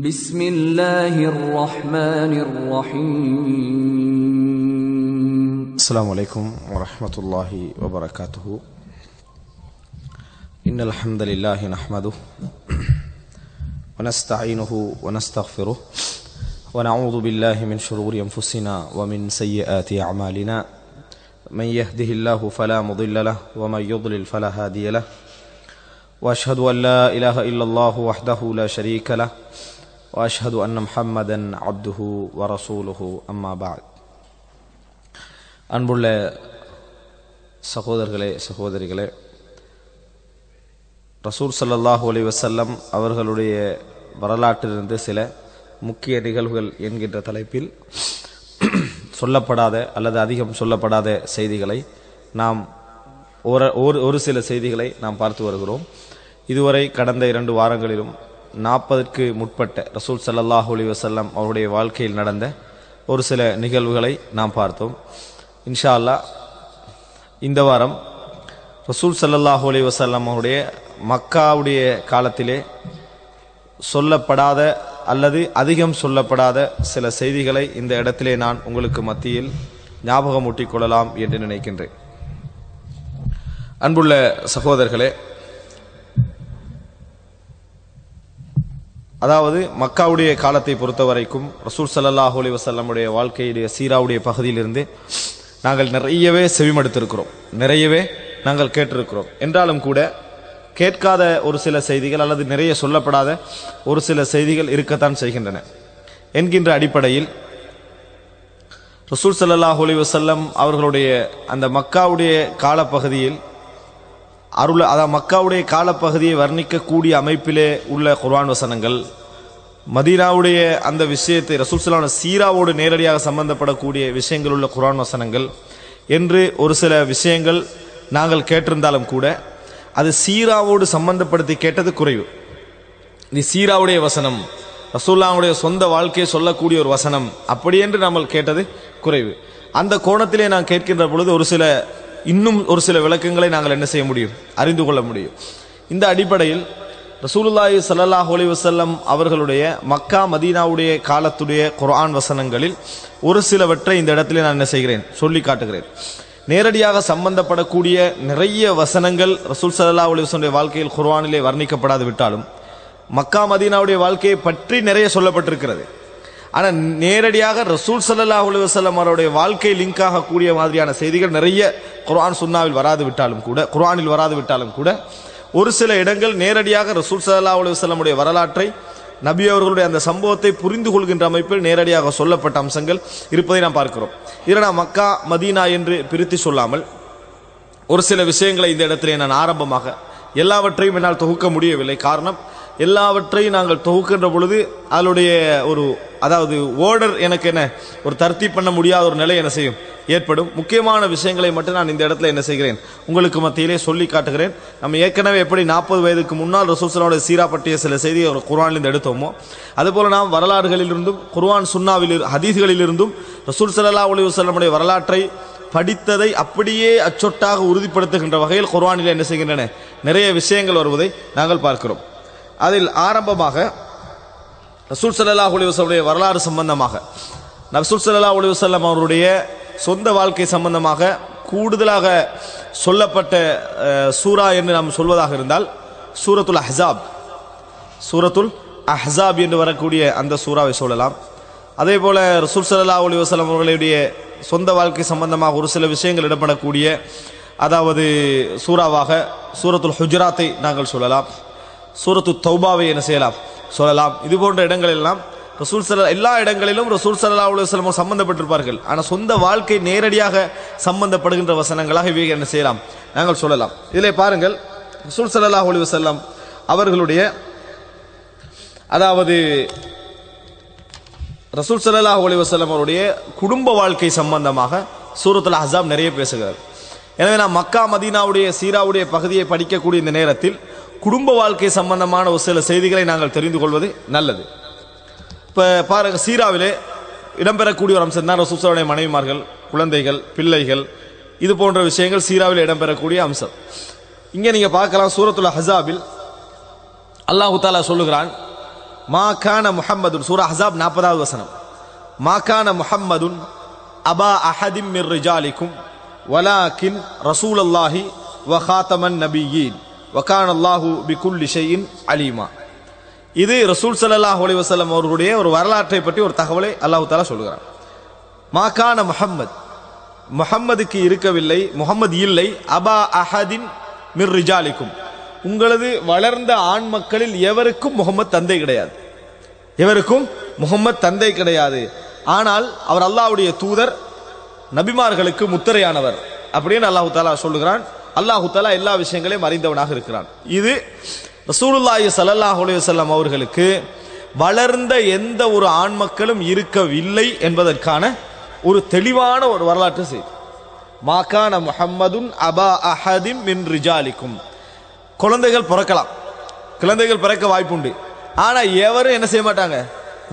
بسم الله الرحمن الرحيم. السلام عليكم ورحمة الله وبركاته. إن الحمد لله نحمده ونستعينه ونستغفره ونعوذ بالله من شرور أنفسنا ومن سيئات أعمالنا. من يهده الله فلا مضل له ومن يضلل فلا هادي له. وأشهد أن لا إله إلا الله وحده لا شريك له وأشهد أن محمدا عبده ورسوله أما بعد. அன்புள்ள சகோதரர்களே சகோதரிகளே, ரசூல் ஸல்லல்லாஹு அலைஹி வஸல்லம் அவர்களுடைய வரலாற்றிலிருந்து சில முக்கிய நிகழ்வுகள் என்கின்ற தலைப்பில் சொல்லப்படாத அல்லது அதிகம் சொல்லப்படாத செய்திகளை நாம் ஒரு சில செய்திகளை நாம் பார்த்து வருகிறோம். இதுவரை கடந்த 2 வாரங்களிலும் 40க்கு முற்பட்ட ரசூல் ஸல்லல்லாஹு அலைஹி வஸல்லம் அவருடைய வாழ்க்கையில் நடந்த ஒரு சில நிகழ்வுகளை நாம் பார்த்தோம். இன்ஷா அல்லாஹ் இந்த வாரம் ரசூல் ஸல்லல்லாஹு அலைஹி வஸல்லம் அவருடைய மக்காவுடைய காலத்திலே சொல்லப்படாத அல்லது அதிகம் சொல்லப்படாத சில செய்திகளை இந்த இடத்திலே நான் உங்களுக்கு மத்தியில் ஞாபகமூட்டிக் கொள்ளலாம் என்று நினைக்கின்றேன். அன்புள்ள சகோதரர்களே, அதாவது மக்காவுடைய காலத்தை பொறுத்தவரைக்கும் ரசூல் ஸல்லல்லாஹு அலைஹி வஸல்லமுடைய வாழ்க்கையுடைய சீராவுடைய பகுதியிலிருந்து நாங்கள் நிறையவே செவிமடுத்திருக்கிறோம், நிறையவே நாங்கள் கேட்டிருக்கிறோம். என்றாலும் கூட கேட்காத ஒரு சில செய்திகள் அல்லது நிறைய சொல்லப்படாத ஒரு சில செய்திகள் இருக்கத்தான் செய்கின்றன என்கின்ற அடிப்படையில் ரசூல் ஸல்லல்லாஹு அலைஹி வஸல்லம் அவர்களுடைய அந்த மக்காவுடைய காலப்பகுதியில் மக்காவுடைய காலப்பகுதியை வர்ணிக்கக்கூடிய அமைப்பிலே உள்ள குர்ஆன் வசனங்கள், மதீனாவுடைய அந்த விஷயத்தை ரசூல் ஸல்லல்லாஹு அலைஹி வஸல்லம் சீராவோடு நேரடியாக சம்பந்தப்படக்கூடிய விஷயங்கள் உள்ள குர்ஆன் வசனங்கள் என்று ஒரு சில விஷயங்கள் நாங்கள் கேட்டிருந்தாலும் கூட அது சீராவோடு சம்பந்தப்படுத்தி கேட்டது குறைவு. இது சீராவுடைய வசனம், ரசூலுல்லாஹ்வுடைய சொந்த வாழ்க்கையை சொல்லக்கூடிய ஒரு வசனம், அப்படி என்று நாம் கேட்டது குறைவு. அந்த கோணத்திலே நான் கேட்கின்ற பொழுது இன்னும் ஒரு சில விளக்கங்களை நாங்கள் என்ன செய்ய முடியும், அறிந்து கொள்ள முடியும். இந்த அடிப்படையில் ரசூலுல்லாஹி ஸல்லல்லாஹு அலைஹி வஸல்லம் அவர்களுடைய மக்கா மதீனாவுடைய காலத்துடைய குர்ஆன் வசனங்களில் ஒரு சிலவற்றை இந்த இடத்திலே நான் என்ன செய்கிறேன், சொல்லி காட்டுகிறேன். நேரடியாக சம்பந்தப்படக்கூடிய நிறைய வசனங்கள் ரசூல் ஸல்லல்லாஹு அலைஹி வஸல்லம் வாழ்க்கையில் குர்ஆனிலே வர்ணிக்கப்படாது விட்டாலும் மக்கா மதீனாவுடைய வாழ்க்கையை பற்றி நிறைய சொல்லப்பட்டிருக்கிறது. ஆனால் நேரடியாக ரசூல் ஸல்லல்லாஹு அலைஹி வஸல்லம் அவருடைய வாழ்க்கை லிங்க் ஆகக்கூடிய மாதிரியான செய்திகள் நிறைய குர்ஆனில் வராது விட்டாலும் கூட ஒரு சில இடங்கள் நேரடியாக ரசூல் ஸல்லல்லாஹு அலைஹி வஸல்லம் உடைய வரலாற்றை, நபி அவர்களுடைய அந்த சம்பவத்தை புரிந்து கொள்கின்ற அமைப்பில் நேரடியாக சொல்லப்பட்ட அம்சங்கள் இருப்பதை நாம் பார்க்கிறோம். இதில் நான் மக்கா மதீனா என்று பிரித்து சொல்லாமல் ஒரு சில விஷயங்களை இந்த இடத்திலே நான் ஆரம்பமாக எல்லாவற்றையும் என்னால் தொகுக்க முடியவில்லை. காரணம், எல்லாவற்றையும் நாங்கள் தொகுக்கின்ற பொழுது அதனுடைய அதாவது ஓர்டர் எனக்கு ஒரு தர்த்தீப் பண்ண முடியாத ஒரு நிலை என்ன செய்யும் ஏற்படும். முக்கியமான விஷயங்களை மட்டும் நான் இந்த இடத்துல என்ன செய்கிறேன், உங்களுக்கு மத்தியிலே சொல்லி காட்டுகிறேன். நம்ம ஏற்கனவே எப்படி 40 வயதுக்கு முன்னால் ரசூல் ஸல்லல்லாஹு அலைஹி சீரா பற்றிய சில செய்தியை குர்ஆனிலிருந்து எடுத்தோமோ, அதுபோல நாம் வரலாறுகளிலிருந்தும் குர்ஆன் சுன்னாவில் ஹதீஸ்களிலிருந்தும் ரசூல் ஸல்லல்லாஹு அலைஹி வஸல்லமுடைய வரலாற்றை படித்ததை அப்படியே அச்சொட்டாக உறுதிப்படுத்துகின்ற வகையில் குர்ஆனிலே என்ன செய்கின்றன, நிறைய விஷயங்கள் வருவதை நாங்கள் பார்க்கிறோம். அதில் ஆரம்பமாக ரசூல் ஸல்லல்லாஹு அலைஹி வஸல்லம் வரலாறு சம்பந்தமாக, ரசூல் ஸல்லல்லாஹு அலைஹி வஸல்லம் அவருடைய சொந்த வாழ்க்கை சம்பந்தமாக கூடுதலாக சொல்லப்பட்ட சூரா என்று நாம் சொல்வதாக இருந்தால் சூரத்துல் அஹ்ஸாப் என்று வரக்கூடிய அந்த சூராவை சொல்லலாம். அதே போல ரசூல் ஸல்லல்லாஹு அலைஹி வஸல்லம் அவர்களுடைய சொந்த வாழ்க்கை சம்பந்தமாக ஒரு சில விஷயங்கள் இடப்படக்கூடிய அதாவது சூராவாக சூரத்துல் ஹுஜராத்தை நாங்கள் சொல்லலாம், சூரத்து தௌபாவை என்ன செய்யலாம் சொல்லலாம். இது போன்ற இடங்கள் எல்லாம் எல்லா இடங்களிலும் ரசூல் ஸல்லல்லாஹு அலைஹி வஸல்லம் சம்பந்தப்பட்டிருப்பார்கள். ஆனால் சொந்த வாழ்க்கை நேரடியாக சம்பந்தப்படுகின்ற வசனங்களாக இவை என்ன செய்யலாம், நாங்கள் சொல்லலாம். இதிலே பாருங்கள், ரசூல் ஸல்லல்லாஹு அலைஹி வஸல்லம் அவர்களுடைய அதாவது ரசூல் ஸல்லல்லாஹு அலைஹி வஸல்லம் அவருடைய குடும்ப வாழ்க்கை சம்பந்தமாக சூரத்துல் அஹ்ஸாப் நிறைய பேசுகிறார். எனவே நாம் மக்கா மதீனாவுடைய சீராவுடைய பகுதியை படிக்கக்கூடிய இந்த நேரத்தில் குடும்ப வாழ்க்கை சம்பந்தமான ஒரு சில செய்திகளை நாங்கள் தெரிந்து கொள்வது நல்லது. இப்போ பாருங்க, சீராவிலே இடம்பெறக்கூடிய ஒரு அம்சம் தான் ரசூல் ஸல்லல்லாஹு அலைஹி மனைவிமார்கள், குழந்தைகள், பிள்ளைகள், இது போன்ற விஷயங்கள் சீராவில் இடம்பெறக்கூடிய அம்சம். இங்கே நீங்க பார்க்கலாம், சூரத்துல் அஹ்ஸாபில் அல்லாஹ் தஆலா சொல்லுகிறான், மா கான முஹம்மதுன், சூரா அஹ்ஸாப் 40வது வசனம். மா கான முஹம்மதுன் அபா அஹதிம் மிர் ரிஜாலிக்கும் வலாக்கின் ரசூலல்லாஹி வ காத்தமன் நபியீன் வ கான அல்லாஹு பிகுல்லி ஷைஇன் அலீமா. இது ரசூல் ஸல்லல்லாஹு அலைஹி வஸல்லம் அவர்களுடைய ஒரு வரலாற்றை பற்றி ஒரு தகவலை அல்லாஹ் தஆலா சொல்கிறார். மா கான முஹம்மத், முஹம்மதுக்கு இருக்கவில்லை, முஹம்மது இல்லை, அபா அஹதின் மிர் ரிஜாலிக்கும், உங்களது வளர்ந்த ஆண் மக்களில் எவருக்கும் முகமது தந்தை கிடையாது, எவருக்கும் முகமது தந்தை கிடையாது. ஆனால் அவர் அல்லாஹ்வுடைய தூதர், நபிமார்களுக்கு முத்திரையானவர் அப்படின்னு அல்லாஹ் தஆலா சொல்லுகிறான். அல்லாஹ் தஆலா எல்லா விஷயங்களையும் அறிந்தவனாக இருக்கிறான். இது ரசூலுல்லாஹி ஸல்லல்லாஹு அலைஹி வஸல்லம் அவர்களுக்கு வளர்ந்த எந்த ஒரு ஆண் மக்களும் இருக்கவில்லை என்பதற்கான ஒரு தெளிவான ஒரு வரலாற்று செய்தி. மா கான முஹம்மதுன் அபா அஹதிம் மின் ரிஜாலிக்கும், குழந்தைகள் பிறக்கலாம், குழந்தைகள் பிறக்க வாய்ப்புண்டு. ஆனா எவரும் என்ன செய்ய மாட்டாங்க,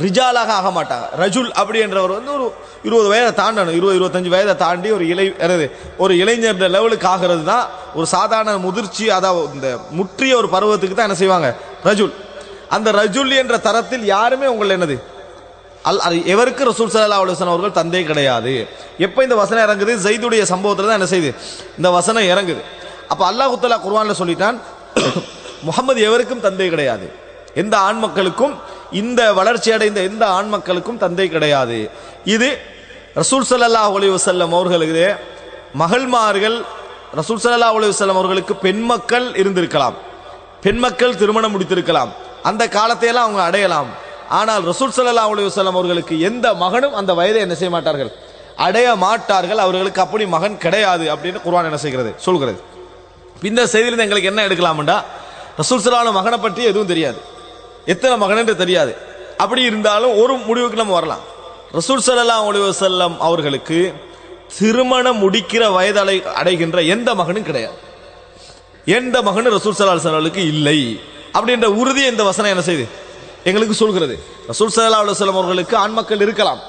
ரிஜாலாக ஆக மாட்டாங்க. ரஜுல் அப்படி என்றவர் வந்து ஒரு 20 வயதை தாண்டணும், 20-25 வயதை தாண்டி ஒரு இளைஞர் லெவலுக்கு ஆகிறது தான் ஒரு சாதாரண முதிர்ச்சி, அதாவது இந்த முற்றிய ஒரு பருவத்துக்கு தான் என்ன செய்வாங்க, ரஜுல். அந்த ரஜுல் என்ற தரத்தில் யாருமே உங்களை என்னது எவருக்கு ரசூல் ஸல்லல்லாஹு அலைஹி வஸல்லம் அவர்கள் தந்தை கிடையாது. எப்ப இந்த வசனம் இறங்குது, ஸைதுடைய சம்பவத்துல தான் என்ன செய்யுது, இந்த வசனம் இறங்குது. அப்ப அல்லாஹ் தஆலா குர்ஆன்ல சொல்லிட்டான், முஹம்மது எவருக்கும் தந்தை கிடையாது, எந்த ஆண் மக்களுக்கும், இந்த வளர்ச்சி அடைந்த எந்த ஆண் மக்களுக்கும் தந்தை கிடையாது. இது ரசூல் ஸல்லல்லாஹு அலைஹி வஸல்லம் அவர்களுக்கு மகள்மார்கள், ரசூல் ஸல்லல்லாஹு அலைஹி வஸல்லம் அவர்களுக்கு பெண் மக்கள் இருந்திருக்கலாம், பெண் மக்கள் திருமணம் முடித்திருக்கலாம், அந்த காலத்தையெல்லாம் அவங்க அடையலாம். ஆனால் ரசூல் ஸல்லல்லாஹு அலைஹி வஸல்லம் அவர்களுக்கு எந்த மகனும் அந்த வயதை என்ன செய்ய மாட்டார்கள், அடைய மாட்டார்கள். அவர்களுக்கு அப்படி மகன் கிடையாது அப்படின்னு குர்ஆன் என்ன செய்கிறது, சொல்கிறது. இந்த செய்தியிலிருந்து எங்களுக்கு என்ன எடுக்கலாம்டா, ரசூல் ஸல்லல்லாஹு அலைஹி மகனை பற்றி எதுவும் தெரியாது, எத்தனை மகன் என்று தெரியாது. அப்படி இருந்தாலும் ஒரு முடிவுக்கு நம்ம வரலாம், ரசூல் ஸல்லல்லாஹு அலைஹி வஸல்லம் அவர்களுக்கு திருமணம் முடிக்கிற வயது அடைகின்ற எந்த மகனும் கிடையாது, எந்த மகனும் ரசூல் ஸல்லல்லாஹு அலைஹி வஸல்லம் இல்லை அப்படின்ற உறுதியை இந்த வசனம் என்ன செய்யுது, எங்களுக்கு சொல்கிறது. ரசூல் ஸல்லல்லாஹு அலைஹி வஸல்லம் அவர்களுக்கு ஆண் மக்கள் இருக்கலாம்,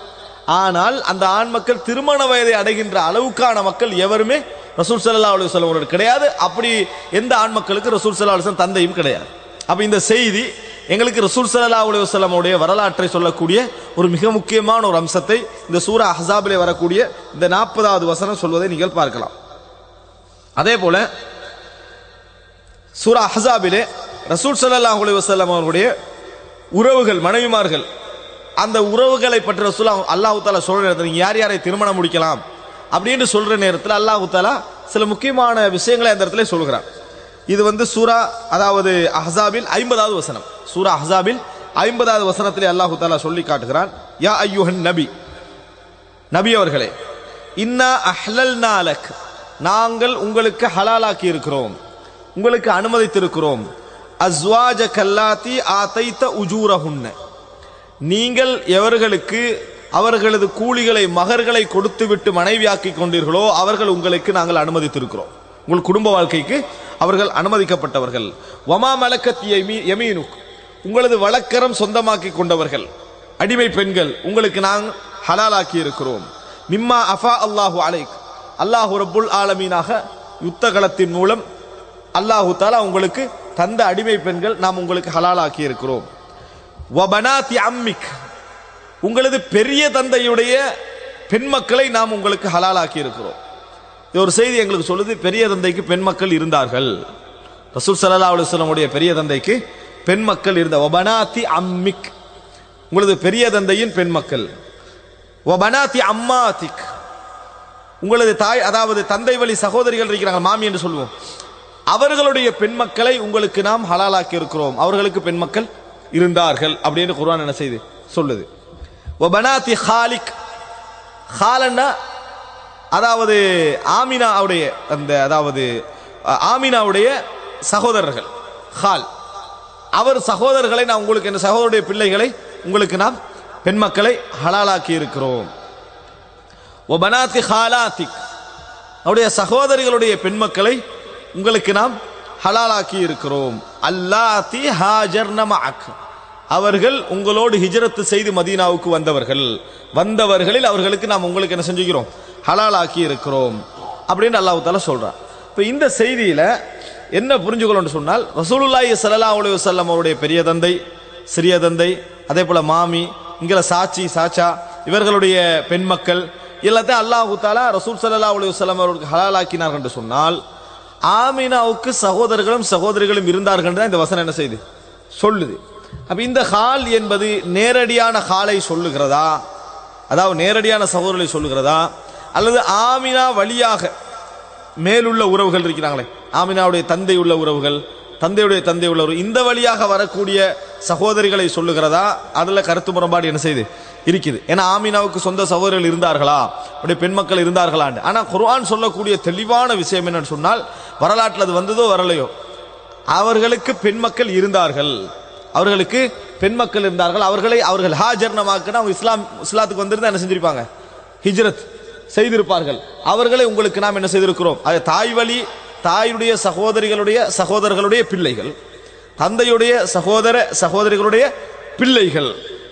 ஆனால் அந்த ஆண் மக்கள் திருமண வயதை அடைகின்ற அளவுக்கான மக்கள் எவருமே ரசூல் ஸல்லல்லாஹு அலைஹி வஸல்லம் அவர்களுக்கு கிடையாது. அப்படி எந்த ஆண் மக்களுக்கு ரசூல் ஸல்லல்லாஹு அலைஹி வஸல்லம் தந்தையும் கிடையாது. அப்ப இந்த செய்தி எங்களுக்கு ரசூல் ஸல்லல்லாஹு அலைஹி வஸல்லம் உடைய வரலாற்றை சொல்லக்கூடிய ஒரு மிக முக்கியமான ஒரு அம்சத்தை இந்த சூரா அஹ்ஸாபிலே வரக்கூடிய இந்த 40வது வசனம் சொல்வதை நீங்கள் பார்க்கலாம். அதே போல சூரா அஹ்ஸாபிலே ரசூல் ஸல்லல்லாஹு அலைஹி வஸல்லம் அவர்களுடைய உறவுகள், மனைவிமார்கள், அந்த உறவுகளை பற்றி ரசூல் அல்லாஹ் தஆலா சொல்ற நேரத்தில் நீங்க யார் யாரை திருமணம் முடிக்கலாம் அப்படின்னு சொல்ற நேரத்தில் அல்லாஹ் தஆலா சில முக்கியமான விஷயங்களை அந்த இடத்துல சொல்கிறார். இது வந்து சூரா, அதாவது அஹ்ஸாபில் 50வது வசனம், சூரா அஹ்ஸாபில் 50வது வசனத்திலே அல்லாஹ் தஆலா சொல்லி காட்டுகிறான், யா அய்யுஹன் நபி, நபி அவர்களே, இன்னா அஹ்லல்னா லக், நாங்கள் உங்களுக்கு ஹலாலாக்கி இருக்கிறோம், உங்களுக்கு அனுமதித்திருக்கிறோம், அஸ்வாஜக அல்லாத்தி ஆதைத உஜூரஹுன்ன, நீங்கள் எவர்களுக்கு அவர்களது கூலிகளை மகர்களை கொடுத்து விட்டு மனைவியாக்கி கொண்டீர்களோ அவர்கள் உங்களுக்கு நாங்கள் அனுமதித்திருக்கிறோம், உங்கள் குடும்ப வாழ்க்கைக்கு அவர்கள் அனுமதிக்கப்பட்டவர்கள். வமா மலக்கத் யமீனுக், உங்களது வழக்கரம் சொந்தமாக்கி கொண்டவர்கள், அடிமை பெண்கள் உங்களுக்கு நாங்கள் ஹலாலாக்கி இருக்கிறோம். மிம்மா அஃபா அல்லாஹு அலைக், அல்லாஹு ரப்புல் ஆலமீனாக யுத்த களத்தின் மூலம் அல்லாஹு தஆலா உங்களுக்கு தந்த அடிமை பெண்கள் நாம் உங்களுக்கு ஹலாலாக்கி இருக்கிறோம். வபனாத்தி அம்மிக், உங்களது பெரிய தந்தையுடைய பெண் மக்களை நாம் உங்களுக்கு ஹலாலாக்கி இருக்கிறோம். இது ஒரு செய்தி எங்களுக்கு சொல்லுது, பெரிய தந்தைக்கு பெண் மக்கள் இருந்தார்கள். ரசூல் ஸல்லல்லாஹு அலைஹி வஸல்லம் உடைய பெரிய தந்தைக்கு பெண் மக்கள் இருந்த. வபனாத்தி அம்மிக், உங்களது பெரிய தந்தையின் பெண் மக்கள். வபனாத்தி அம்மாத்திக், உங்களது தாய், அதாவது தந்தை வழி சகோதரிகள் இருக்கிறாங்க, மாமி என்று சொல்லுவோம், அவர்களுடைய பெண் மக்களை உங்களுக்கு நாம் ஹலாலாக்கி இருக்கிறோம், அவர்களுக்கு பெண் மக்கள் இருந்தார்கள் அப்படின்னு குர்ஆன் என்ன செய்து சொல்லுது. வபனாத்தி ஹாலிக், ஹாலன்னா அதாவது ஆமினாவுடைய அந்த, அதாவது ஆமினாவுடைய சகோதரர்கள், ஹால், அவர் சகோதரர்களை நான் உங்களுக்கு, என்ன சகோதரருடைய பிள்ளைகளை உங்களுக்கு நாம் பெண் மக்களை ஹலாலாக்கி இருக்கிறோம். வபனாத்தி ஹாலாத்திக், அவருடைய சகோதரிகளுடைய பெண் மக்களை உங்களுக்கு நாம் ஹலாலாக்கி இருக்கிறோம். அல்லாத்தி ஹாஜர்ன மஅக், அவர்கள் உங்களோடு ஹிஜ்ரத் செய்து மதீனாவுக்கு வந்தவர்களில் அவர்களுக்கு நாம் உங்களுக்கு என்ன செஞ்சுக்கிறோம், ஹலாலாக்கி இருக்கிறோம் அப்படின்னு அல்லாஹ் தஆலா சொல்றான். இப்போ இந்த செய்தியில என்ன புரிஞ்சுக்கணும்னு சொன்னால், ரசூலுல்லாஹி ஸல்லல்லாஹு அலைஹி வஸல்லம் அவருடைய பெரிய தந்தை, சிறிய தந்தை, அதே போல மாமி, இங்கே சாச்சி சாச்சா, இவர்களுடைய பெண் மக்கள் எல்லாத்தையும் அல்லாஹு தஆலா ரசூல் ஸல்லல்லாஹு அலைஹி வஸல்லம் அவர்களுக்கு ஹலாலாக்கினார்கள் என்று சொன்னால், ஆமினாவுக்கு சகோதரர்களும் சகோதரிகளும் இருந்தார்கள் தான் இந்த வசனம் என்ன செய்யுது சொல்லுது. அப்ப இந்த ஹால் என்பது நேரடியான ஹாலை சொல்லுகிறதா, அதாவது நேரடியான சகோதரர்களை சொல்லுகிறதா, அல்லது ஆமினா வழியாக மேலுள்ள உறவுகள் இருக்கிறாங்களே, ஆமினாவுடைய தந்தை உள்ள உறவுகள், தந்தையுடைய தந்தை உள்ள உறவு, இந்த வழியாக வரக்கூடிய சகோதரிகளை சொல்லுகிறதா, அதுல கருத்து முரண்பாடு என்ன செய்யுது இருக்குது. ஏன்னா ஆமினாவுக்கு சொந்த சகோதரர்கள் இருந்தார்களா, அப்படியே பெண் மக்கள் இருந்தார்களான்னு. ஆனா குர்ஆன் சொல்லக்கூடிய தெளிவான விஷயம் என்னன்னு சொன்னால், வரலாற்றில் அது வந்ததோ வரலையோ, அவர்களுக்கு பெண் மக்கள் இருந்தார்கள், அவர்களுக்கு பெண் மக்கள் இருந்தார்கள். அவர்கள் ஹாஜர்னமாக்குனா அவங்க இஸ்லாத்துக்கு வந்திருந்தா என்ன செஞ்சிருப்பாங்க, ஹிஜ்ரத் செய்திருப்பார்கள். அவர்களை உங்களுக்கு நாம் என்ன செய்திருக்கிறோம், அது தாய் வழி, தாயுடைய சகோதரர்களுடைய பிள்ளைகள், தந்தையுடைய சகோதரிகளுடைய பிள்ளைகள்,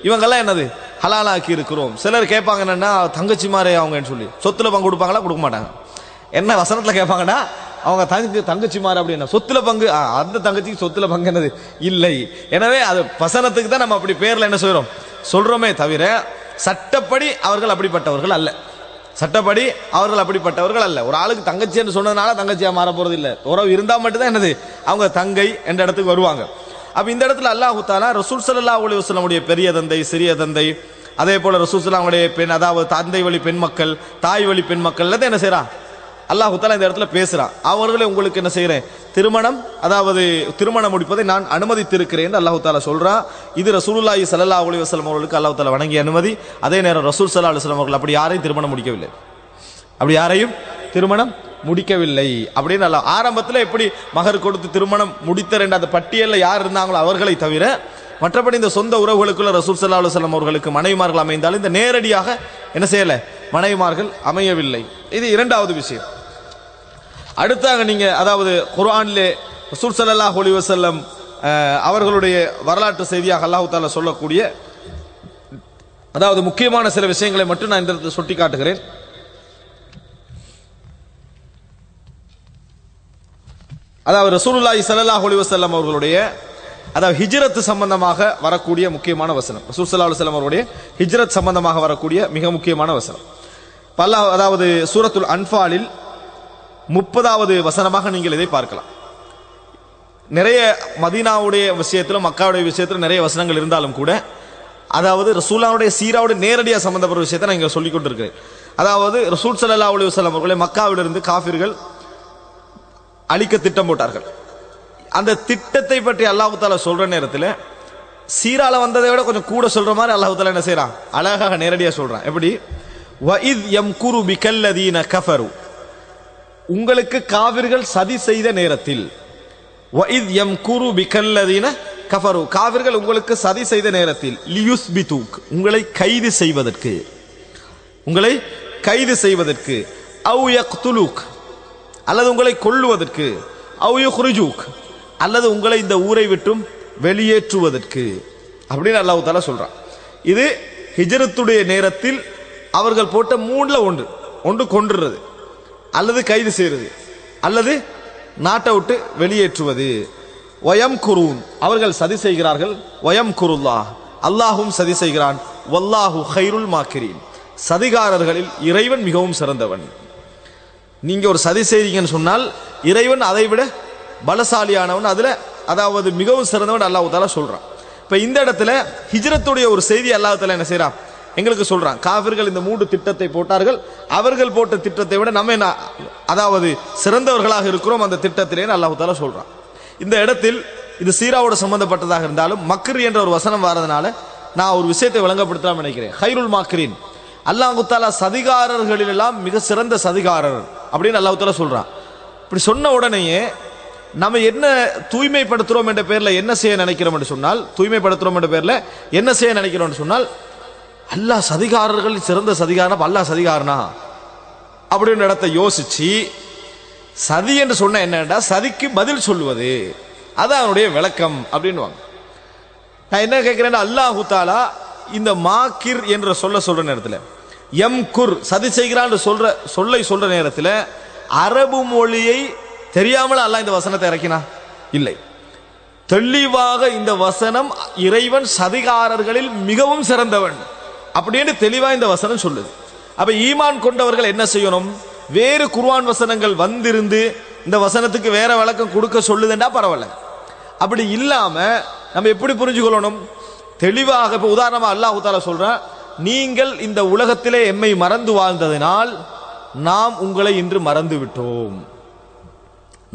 இவங்கெல்லாம் என்னது ஹலாலாக்கி இருக்கிறோம். சிலர் கேட்பாங்க என்னன்னா, தங்கச்சி மாரே அவங்கன்னு சொல்லி சொத்துல பங்கு கொடுப்பாங்களா, கொடுக்க மாட்டாங்க. என்ன வசனத்துல கேட்பாங்கன்னா, அவங்க தங்கச்சி மாறு அப்படின்னா சொத்துல பங்கு, அந்த தங்கச்சிக்கு சொத்துல பங்கு என்னது இல்லை. எனவே அது வசனத்துக்கு தான் நம்ம அப்படி பேர்ல என்ன செய்யறோம் சொல்றோமே தவிர, சட்டப்படி அவர்கள் அப்படிப்பட்டவர்கள் அல்ல. சட்டப்படி அவர்கள் அப்படிப்பட்டவர்கள் அல்ல. ஒரு ஆளுக்கு தங்கச்சி என்று சொன்னதுனால தங்கச்சியா மாற போறது இல்லை. உறவு இருந்தா மட்டும்தான் என்னது அவங்க தங்கை என்ற இடத்துக்கு வருவாங்க. அப்ப இந்த இடத்துல அல்லாஹ் தஆலா ரசூல் ஸல்லல்லாஹு அலைஹி வஸல்லம் உடைய பெரிய தந்தை, சிறிய தந்தை, அதே போல ரசூல் ஸல்லல்லாஹு அலைஹி வஸல்லம் பெண், அதாவது தந்தை வழி பெண் மக்கள், தாய் வழி பெண் மக்கள் என்ன செய்யறான் அல்லாஹ் தஆலா இந்த இடத்துல பேசுறான். அவர்களை உங்களுக்கு என்ன செய்யறேன், திருமணம், அதாவது திருமணம் முடிப்பதை நான் அனுமதித்திருக்கிறேன் அல்லாஹ் தஆலா சொல்றான். இது ரசூலுல்லாஹி ஸல்லல்லாஹு அலைஹி வஸல்லம் அவர்களுக்கு அல்லாஹ் தஆலா வழங்கிய அனுமதி. அதே நேரம் ரசூல் ஸல்லல்லாஹு அலைஹி வஸல்லம் அவர்கள் அப்படி யாரையும் திருமணம் முடிக்கவில்லை, அப்படின்னு அல்ல. ஆரம்பத்தில் எப்படி மகர் கொடுத்து திருமணம் முடித்த ரெண்டாவது பட்டியலில் யார் இருந்தாங்களோ அவர்களை தவிர, மற்றபடி இந்த சொந்த உறவுகளுக்குள்ள ரசூல் ஸல்லல்லாஹு அலைஹி வஸல்லம் அவர்களுக்கு மனைவிமார்கள் அமைந்தாலும் இந்த நேரடியாக என்ன செய்யல, மனைவிமார்கள் அமையவில்லை. இது இரண்டாவது விஷயம். அடுத்தாக நீங்க அதாவது குர்ஆனிலே ரசூல் ஸல்லல்லாஹு அலைஹி வஸல்லம் அவர்களுடைய வரலாற்று செய்தியாக அல்லாஹ் தஆலா சொல்லக்கூடிய அதாவது முக்கியமான சில விஷயங்களை மட்டும் நான் இந்த இடத்துல சுட்டி காட்டுகிறேன். அதாவது ரசூலுல்லாஹி ஸல்லல்லாஹு அலைஹி வஸல்லம் அவர்களுடைய அதாவது ஹிஜ்ரத் சம்பந்தமாக வரக்கூடிய முக்கியமான வசனம், ரசூல் ஸல்லல்லாஹு அலைஹி வஸல்லம் அவருடைய ஹிஜ்ரத் சம்பந்தமாக வரக்கூடிய மிக முக்கியமான வசனம். அதாவது சூரத்துல் அன்ஃபாலில் 30வது வசனமாக நீங்கள் இதை பார்க்கலாம். நிறைய மதீனாவுடைய விஷயத்திலும் மக்காவுடைய விஷயத்திலும் நிறைய வசனங்கள் இருந்தாலும் கூட, அதாவது ரசூலுல்லாஹுடைய சீராவுடைய நேரடியாக சம்பந்தப்பட்ட விஷயத்தை நான் இங்கே சொல்லிக் கொண்டிருக்கிறேன். அதாவது ரசூல் ஸல்லல்லாஹு அலைஹி வஸல்லம் அவர்களை மக்காவிலிருந்து காஃபிர்கள் அழிக்க திட்டம் போட்டார்கள். அந்த திட்டத்தை பற்றி அல்லாஹ் தஆலா சொல்ற நேரத்தில் சீரால வந்ததை விட கொஞ்சம் கூட சொல்ற மாதிரி அல்லாஹ் தஆலா என்ன செய்றான், அழகாக நேரடியாக சொல்றான். எப்படி, வஇத் யம்குரு பிகல்லதீன கஃபரு, உங்களுக்கு காவிர்கள் சதி செய்த நேரத்தில், வஇத் யம்குரு பிகல்லதீன கஃபரு, காவிர்கள் உங்களுக்கு சதி செய்த நேரத்தில், லியுஸ்பிதுக், உங்களை கைது செய்வதற்கு, அவு யக்துலுக், அல்லது உங்களை கொல்லுவதற்கு, அவு யுக்ரிஜுக், அல்லது உங்களை இந்த ஊரை விட்டும் வெளியேற்றுவதற்கு அப்படின்னு அல்லாஹ் தஆலா சொல்றான். இது ஹிஜ்ரத்துடைய நேரத்தில் அவர்கள் போட்ட மூணுல ஒன்று கொன்றுறது, அல்லது கைது செய்யறது, அல்லது நாட்டை விட்டு வெளியேற்றுவது. வயம் குரூன், அவர்கள் சதி செய்கிறார்கள். வயம் குருல்லாஹ், அல்லாஹும் சதி செய்கிறான். வல்லாஹு கைருல் மாக்கிரீன், சதிகாரர்களில் இறைவன் மிகவும் சிறந்தவன். நீங்க ஒரு சதி செய்றீங்கன்னு சொன்னால் இறைவன் அதை விட பலசாலியானவன், அதுல அதாவது மிகவும் சிறந்தவன் அல்லாஹ் தஆலா சொல்றான். இப்ப இந்த இடத்துல ஹிஜ்ரத்துடைய ஒரு செய்தி அல்லாஹ் தஆலா என்ன செய்றான், எங்களுக்கு சொல்றான். காஃபிர்கள் இந்த 3 திட்டத்தை போட்டார்கள், அவர்கள் போட்ட திட்டத்தை விட நம்ம என்ன அதாவது சிறந்தவர்களாக இருக்கிறோம் அந்த திட்டத்திலே அல்லாஹ் தஆலா சொல்றான். இந்த இடத்தில் இது சீராவோட சம்பந்தப்பட்டதாக இருந்தாலும் மக்ர் என்ற ஒரு வசனம் வரதுனால நான் ஒரு விஷயத்தை விளங்கப்படுத்தலாம் நினைக்கிறேன். ஹைருல் மாக்ரீன், அல்லாஹ் தஆலா சதிகாரர்களில் எல்லாம் மிக சிறந்த சதிகாரர் அப்படின்னு அல்லாஹ் தஆலா சொல்றான். இப்படி சொன்ன உடனேயே நம்ம என்ன தூய்மைப்படுத்துறோம் என்ற பேர்ல என்ன செய்ய நினைக்கிறோம் என்று சொன்னால், தூய்மைப்படுத்துறோம் என்ற பேர்ல என்ன செய்ய நினைக்கிறோம் என்று சொன்னால், அல்லாஹ் சதிகாரர்கள் சிறந்த சதிகாரனா, அல்லாஹ் சதிகாரனா அப்படின்னு இடத்தை யோசிச்சு, சதி என்று சொன்ன என்னடா, சதிக்கு பதில் சொல்லுவது, அதான் அவனுடைய விளக்கம் அப்படின்னு. நான் என்ன கேட்கிறேன், அல்லாஹு தஆலா இந்த மாக்கிர் என்ற சொல்ற நேரத்தில், யம்குர் சதி செய்கிறான் சொல்ற நேரத்தில் அரபு மொழியை தெரியாமல் அல்லாஹ் இந்த வசனத்தை இறக்கினா இல்லை. தெளிவாக இந்த வசனம் இறைவன் சதிகாரர்களில் மிகவும் சிறந்தவன் அப்படின்னு தெளிவா இந்த வசனம் சொல்லுது. அப்ப ஈமான் கொண்டவர்கள் என்ன செய்யணும்? வேறு குர்ஆன் வசனங்கள் வந்திருந்து இந்த வசனத்துக்கு வேற விளக்கம் கொடுக்க சொல்லுதுண்டா பரவாயில்ல. அப்படி இல்லாம நம்ம எப்படி புரிஞ்சுக்கொள்ளணும்? தெளிவாக இப்ப உதாரணமா அல்லாஹ் தஆலா சொல்றான், நீங்கள் இந்த உலகத்திலே எம்மை மறந்து வாழ்ந்ததினால் நாம் உங்களை இன்று மறந்து விட்டோம்.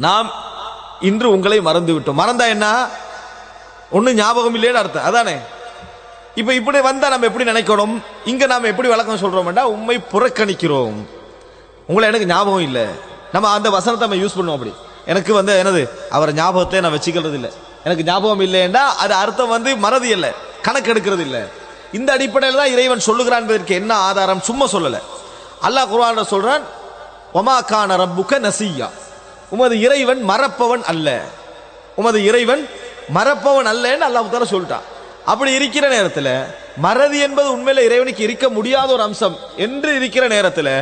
நாம் இன்று உங்களை மறந்து விட்டோம். மறந்தா என்ன? ஒண்ணு ஞாபகம் இல்லைன்னு அர்த்தம், அதானே? இப்ப இப்படி வந்தா நம்ம எப்படி நினைக்கணும்? இங்க நாம எப்படி விளக்கம் சொல்றோம்டா, உண்மை புறக்கணிக்கிறோம், உங்களை எனக்கு ஞாபகம் இல்லை. நம்ம அந்த வசனத்தை நம்ம யூஸ் பண்ணுவோம். அப்படி எனக்கு என்னது, அவர் ஞாபகத்தை நான் வச்சுக்கிறது இல்லை, எனக்கு ஞாபகம் இல்லைன்னா அது அர்த்தம் மறதி இல்லை, கணக்கு எடுக்கிறது இல்லை. இந்த அடிப்படையில் தான் இறைவன் சொல்லுகிறான் என்பதற்கு என்ன ஆதாரம்? சும்மா சொல்லல. அல்லாஹ் குர்ஆன்ல சொல்றான், வமா கான ரப்புக நசியா, உமது இறைவன் மறப்பவன் அல்ல, உமது இறைவன் மறப்பவன் அல்லன்னு அல்லாஹ் தஆலா சொல்லிட்டான். அப்படி இருக்கிற நேரத்தில் மறதி என்பது உண்மையில இறைவனுக்கு இருக்க முடியாத ஒரு அம்சம் என்று இருக்கிற நேரத்தில்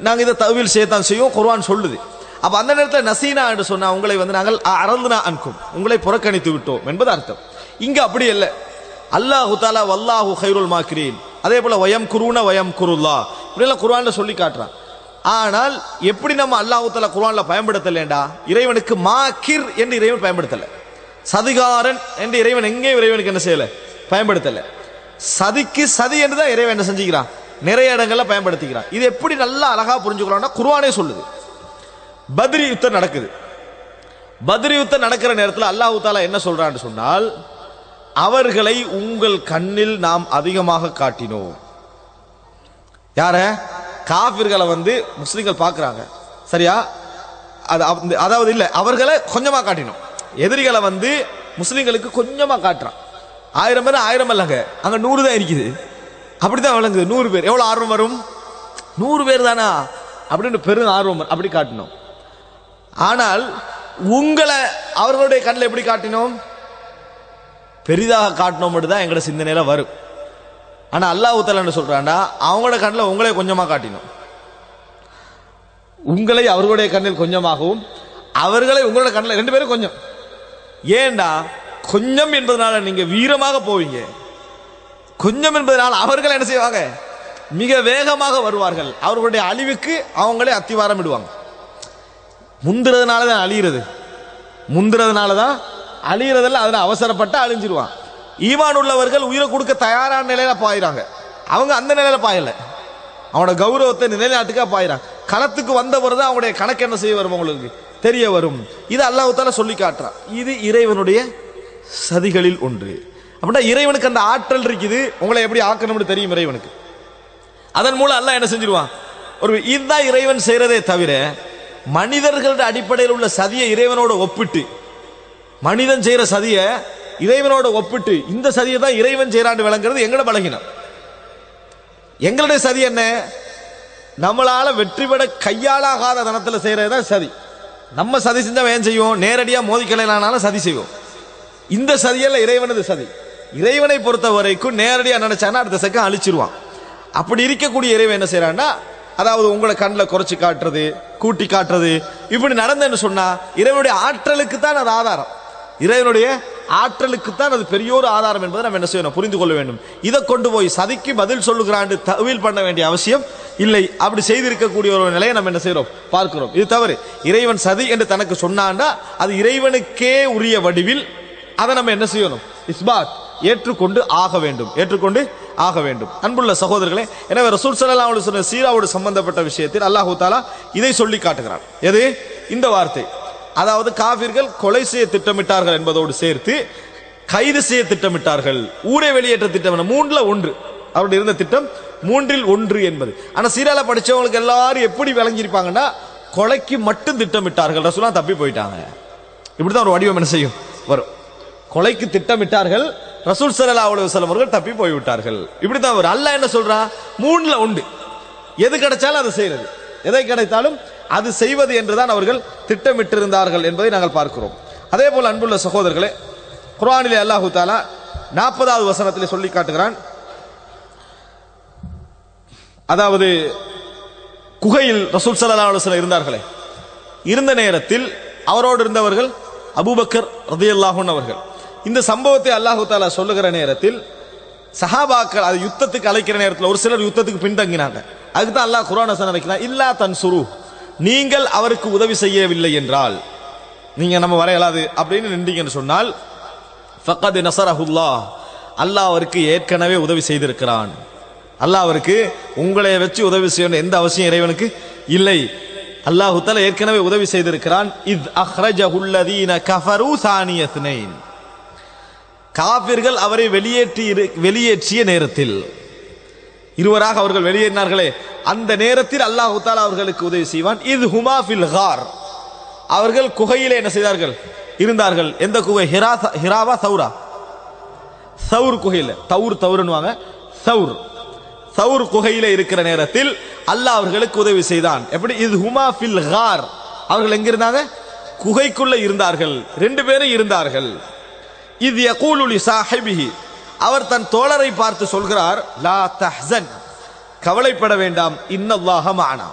நாங்கள் இதை தஅவீல் செய்யத்தான் செய்வோம். குர்ஆன் சொல்லுது. அப்ப அந்த நேரத்தில் நசீனா என்று சொன்னா உங்களை நாங்கள் அறந்துனா அன்கும், உங்களை புறக்கணித்து விட்டோம் என்பது அர்த்தம். இங்க அப்படி இல்லை. அல்லாஹு தஆலா வல்லாஹு கைருல் மாக்கிரீன், அதே போல வயம் குருன வயம் குருல்லா இப்படியெல்லாம் குர்ஆன்ல சொல்லி காட்டுறான். ஆனால் எப்படி நம்ம அல்லாஹு தஆலா குர்ஆன்ல பயன்படுத்தலேண்டா, இறைவனுக்கு மாக்கிர் என்று இறைவன் பயன்படுத்தல, சதிகாரன் என்று இறைவன் எங்கே இறைவனுக்கு என்ன செய்யல, பயன்படுத்தல. சதிக்கு சதி என்று தான் இறைவன் என்ன செஞ்சுக்கிறான், நிறைய இடங்கள்ல பயன்படுத்திக்கிறான். இது எப்படி நல்லா அழகா புரிஞ்சுக்கலாம்னா குர்ஆனே சொல்லுது. பத்ரி யுத்தம் நடக்குது. பத்ரி யுத்தம் நடக்கிற நேரத்தில் அல்லாஹு தஆலா என்ன சொல்றான்னு சொன்னால், அவர்களை உங்கள் கண்ணில் நாம் அதிகமாக காட்டினோம். யார? காஃபிர்களை முஸ்லிம்கள் பார்க்கிறாங்க, சரியா? அதாவது இல்ல, அவர்களை கொஞ்சமா காட்டினோம். எதிரிகளை முஸ்லிம்களுக்கு கொஞ்சமா காட்டுறான். 1000 பேர் 1000 அல்லங்க, அங்க 100 தான் இருக்குது. அப்படித்தான் விளங்குது. 100 பேர் எவ்வளவு ஆர்வம் வரும்? 100 பேர் தானா அப்படின்னு பெரும் ஆர்வம் அப்படி காட்டினோம். ஆனால் உங்களை அவர்களுடைய கண்ணில் எப்படி காட்டினோம்? பெரிதாக காட்டினோம் மட்டும்தான் எங்களோட சிந்தனையில வரும். ஆனா அல்லாஹ் தஆலா என்ன சொல்றான்டா, அவங்களோட கண்ணில் உங்களை கொஞ்சமா காட்டினோம். உங்களை அவர்களுடைய கண்ணில் கொஞ்சமாகவும் அவர்களை உங்களோட கண்ணில் 2 பேரும் கொஞ்சம். ஏண்டா, கொஞ்சம் என்பதனால நீங்க வீரமாக போவீங்க, கொஞ்சம் என்பதனால அவர்கள் என்ன செய்வாங்க, மிக வேகமாக வருவார்கள். அவர்களுடைய அழிவுக்கு அவங்களே அத்திவாரம் விடுவாங்க. முந்துறதுனால தான் அழிகிறது, முந்துறதுனால தான் அழிகிறதில்ல, அதில் அவசரப்பட்டு அழிஞ்சிருவான். ஈமான் உள்ளவர்கள் உயிரை கொடுக்க தயாரான நிலையில பாயிறாங்க, அவங்க அந்த நிலையில பாயல, அவனோட கௌரவத்தை நிலைநாட்டுக்கா பாயிறாங்க. களத்துக்கு வந்த பிறகு அவங்களுடைய கணக்கு என்ன செய்ய வரும், அவங்களுக்கு தெரிய வரும். இது அல்லாஹ் தஆலா சொல்லி காட்டுறான். இது இறைவனுடைய சதிகளில் ஒன்று. அப்படின்னா இறைவனுக்கு அந்த ஆற்றல் இருக்குது, உங்களை எப்படி ஆக்கணும்னு தெரியும் இறைவனுக்கு. அதன் மூலம் அல்லாஹ் என்ன செஞ்சிருவான், இதுதான் இறைவன் செய்யறதே தவிர மனிதர்களுடைய அடிப்படையில் உள்ள சதியை இறைவனோட ஒப்பிட்டு, மனிதன் செய்யற சதியை இறைவனோட ஒப்பிட்டு இந்த சதியை தான் இறைவன் செய்யறான்னு விளங்குறது எங்களோட பலகீனம். எங்களுடைய சதி என்ன? நம்மளால வெற்றி பெற கையாளாகாத தனத்தில் செய்யறதுதான் சதி. நம்ம சதி செஞ்சா ஏன் செய்வோம், நேரடியா மோதிக்கலைனாலும் சதி செய்வோம். இந்த சதியல்ல இறைவனது சதி. இறைவனை பொறுத்த வரைக்கும் நேரடியா நினைச்சானா அடுத்த செகண்ட் அழிச்சிருவான். அப்படி இருக்கக்கூடிய இறைவன் என்ன செய்யறான்னா, அதாவது உங்களை கண்ணில் குறைச்சி காட்டுறது, கூட்டி காட்டுறது, இப்படி நடந்தேன்னு சொன்னா இறைவனுடைய ஆற்றலுக்கு தான் அது ஆதாரம், இறைவனுடைய ஆற்றலுக்கு தான் அது பெரிய ஒரு ஆதாரம் என்பதை நம்ம என்ன செய்யணும், புரிந்து கொள்ள வேண்டும். இதை கொண்டு போய் சதிக்கு பதில் சொல்லுகிறான் தஅவீல் பண்ண வேண்டிய அவசியம் இல்லை. அப்படி செய்திருக்கக்கூடிய ஒரு நிலையை நம்ம என்ன செய்யறோம், பார்க்கிறோம். இது தவறு. இறைவன் சதி என்று தனக்கு சொன்னாண்டா அது இறைவனுக்கே உரிய வடிவில் அதை நம்ம என்ன செய்யணும், இஸ்பாத் ஏற்றுக்கொண்டு ஆக வேண்டும், ஏற்றுக்கொண்டு ஆக வேண்டும். அன்புள்ள சகோதரர்களே, எனவே ரசூல் ஸல்லல்லாஹு அலைஹி வஸல்லம் சீராவோடு சம்பந்தப்பட்ட விஷயத்தில் அல்லாஹ் தஆலா இதை சொல்லி காட்டுகிறான். எது? இந்த வார்த்தை, அதாவது காஃபிர்கள் கொலை செய்ய திட்டமிட்டார்கள் என்பதோடு சேர்த்து கைது செய்ய திட்டமிட்டார்கள், ஊரை வெளியேற்ற திட்டம், 3ல் 1 அவருடைய இருந்த திட்டம் 3ல் 1 என்பது. ஆனா சீரால படிச்சவங்களுக்கு எல்லாரும் எப்படி விளங்கியிருப்பாங்கன்னா, கொலைக்கு மட்டும் திட்டமிட்டார்கள், ரசூலுல்லாஹ் தப்பி போயிட்டாங்க. இப்படிதான் ஒரு வடிவம் என்ன செய்யும் வரும். கொலைக்கு திட்டமிட்டார்கள், ரசூல் ஸல்லல்லாஹு அலைஹி வஸல்லம் அவர்கள் தப்பி போய்விட்டார்கள். இப்படிதான் வரும். அல்லாஹ் என்ன சொல்றான், 3ல் 1 எது கிடைச்சாலும் அதை செய்யறது, எதை கிடைத்தாலும் அது செய்வது என்றுதான் அவர்கள் திட்டமிட்டிருந்தார்கள் என்பதை நாங்கள் பார்க்கிறோம். அதே போல அன்புள்ள சகோதரர்களே, குர்ஆனிலே அல்லாஹ் தஆலா 40வது வசனத்திலே சொல்லி காட்டுகிறான், அதாவது குகையில் ரசூல் ஸல்லல்லாஹு அலைஹி வஸல்லம் இருந்தார்களே, இருந்த நேரத்தில் அவரோடு இருந்தவர்கள் அபூபக்கர் ரலியல்லாஹு அன்ஹு அவர்கள். இந்த சம்பவத்தை அல்லாஹ் தஆலா சொல்லுகிற நேரத்தில் சஹாபாக்கள் அது யுத்தத்துக்கு அழைக்கிற நேரத்தில் ஒரு சிலர் யுத்தத்துக்கு பின்தங்கினாங்க. அதுக்கு தான் அல்லாஹ் குர்ஆன் வசனம் இறக்கினான், இல்லா தன்சுரு, நீங்கள் அவருக்கு உதவி செய்யவில்லை என்றால், நீங்க நம்ம வர இயலாது அப்படின்னு நின்றீங்கன்னு சொன்னால், ஃபக்கத் நஸரஹுல்லாஹ், அல்லாஹ் அவருக்கு ஏற்கனவே உதவி செய்திருக்கிறான். அல்லாஹ் அவருக்கு உங்களை வச்சு உதவி செய்யணும் எந்த அவசியம் இறைவனுக்கு இல்லை. அல்லாஹ் தஆலா ஏற்கனவே உதவி செய்திருக்கிறான். இத் அக்ரஜஹுல்லதீன கஃபரு சானியத்னைன், காபிர்கள் அவரை வெளியேற்றிய நேரத்தில், இருவராக அவர்கள் வெளியேறினார்களே அந்த நேரத்தில் அல்லாஹ் தஆலா அவர்களுக்கு உதவி செய்வான். இத் ஹுமா ஃபில் கார், அவர்கள் குகையிலே என்ன செய்தார்கள், இருந்தார்கள். எந்த குகை? ஹிராவா சௌரா? சௌர் குகையில், தௌர்னுவாங்க, சௌர் குகையிலே இருக்கிற நேரத்தில் அல்லாஹ் அவர்களுக்கு உதவி செய்தான். எப்படி? இது ஹுமா ஃபில் கார், அவர்கள் எங்க இருந்தாங்க? குகைக்குள்ள இருந்தார்கள், ரெண்டு பேரும் இருந்தார்கள். இது யகூலு லி சாஹிபிஹி, அவர் தன் தோழரை பார்த்து சொல்கிறார், லா தஹ்சன், கவலைப்பட வேண்டாம், இன்னல்லாஹ மஅனா,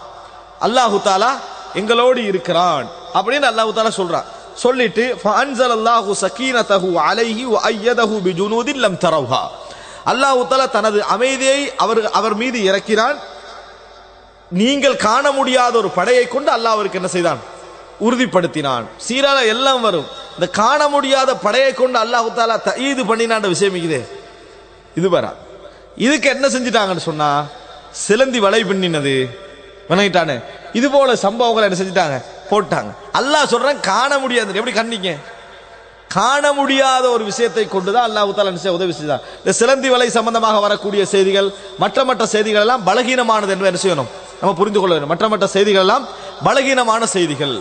அல்லாஹ் தஆலா எங்களோடு இருக்கிறான் அப்படின்னு அல்லாஹ் தஆலா சொல்றான். சொல்லிட்டு ஃபஅன்ஸலல்லாஹு ஸகீனதஹு அலைஹி வ அய்யதஹு பிஜுனூதின் லம் தரவுஹா, அல்லாஹ் தஆலா தனது அமைதியை அவர் மீது இறக்கினான். நீங்கள் காண முடியாத ஒரு படையை கொண்டு அல்லாஹ் அவருக்கு என்ன செய்தான்? உறுதிப்படுத்தினான். சீரால எல்லாம் வரும். இந்த காண முடியாத படையை கொண்டு அல்லாஹ் தஆலா தஈது பண்ணினான்ற விஷயம் இருக்குது, இது வரா. இதுக்கு என்ன செஞ்சிட்டாங்கன்னு சொன்னா, சிலந்தி வலை பின்னினது வணங்கிட்டானே, இது போல சம்பவங்களை என்ன செஞ்சிட்டாங்க? போட்டாங்க. அல்லாஹ் சொல்றான் காண முடியாது. எப்படி கண்டிங்க? காண முடியாத ஒரு விஷயத்தை கொண்டுதான் அல்லாஹ் தஆலா உதவி செய்தான். இந்த சிலந்தி வலை சம்பந்தமாக வரக்கூடிய செய்திகள், மற்ற செய்திகள் எல்லாம் பலகீனமானது என்று என்ன செய்யணும், நம்ம புரிந்து கொள்ள வேண்டும். மற்ற செய்திகள் எல்லாம் பலகீனமான செய்திகள்.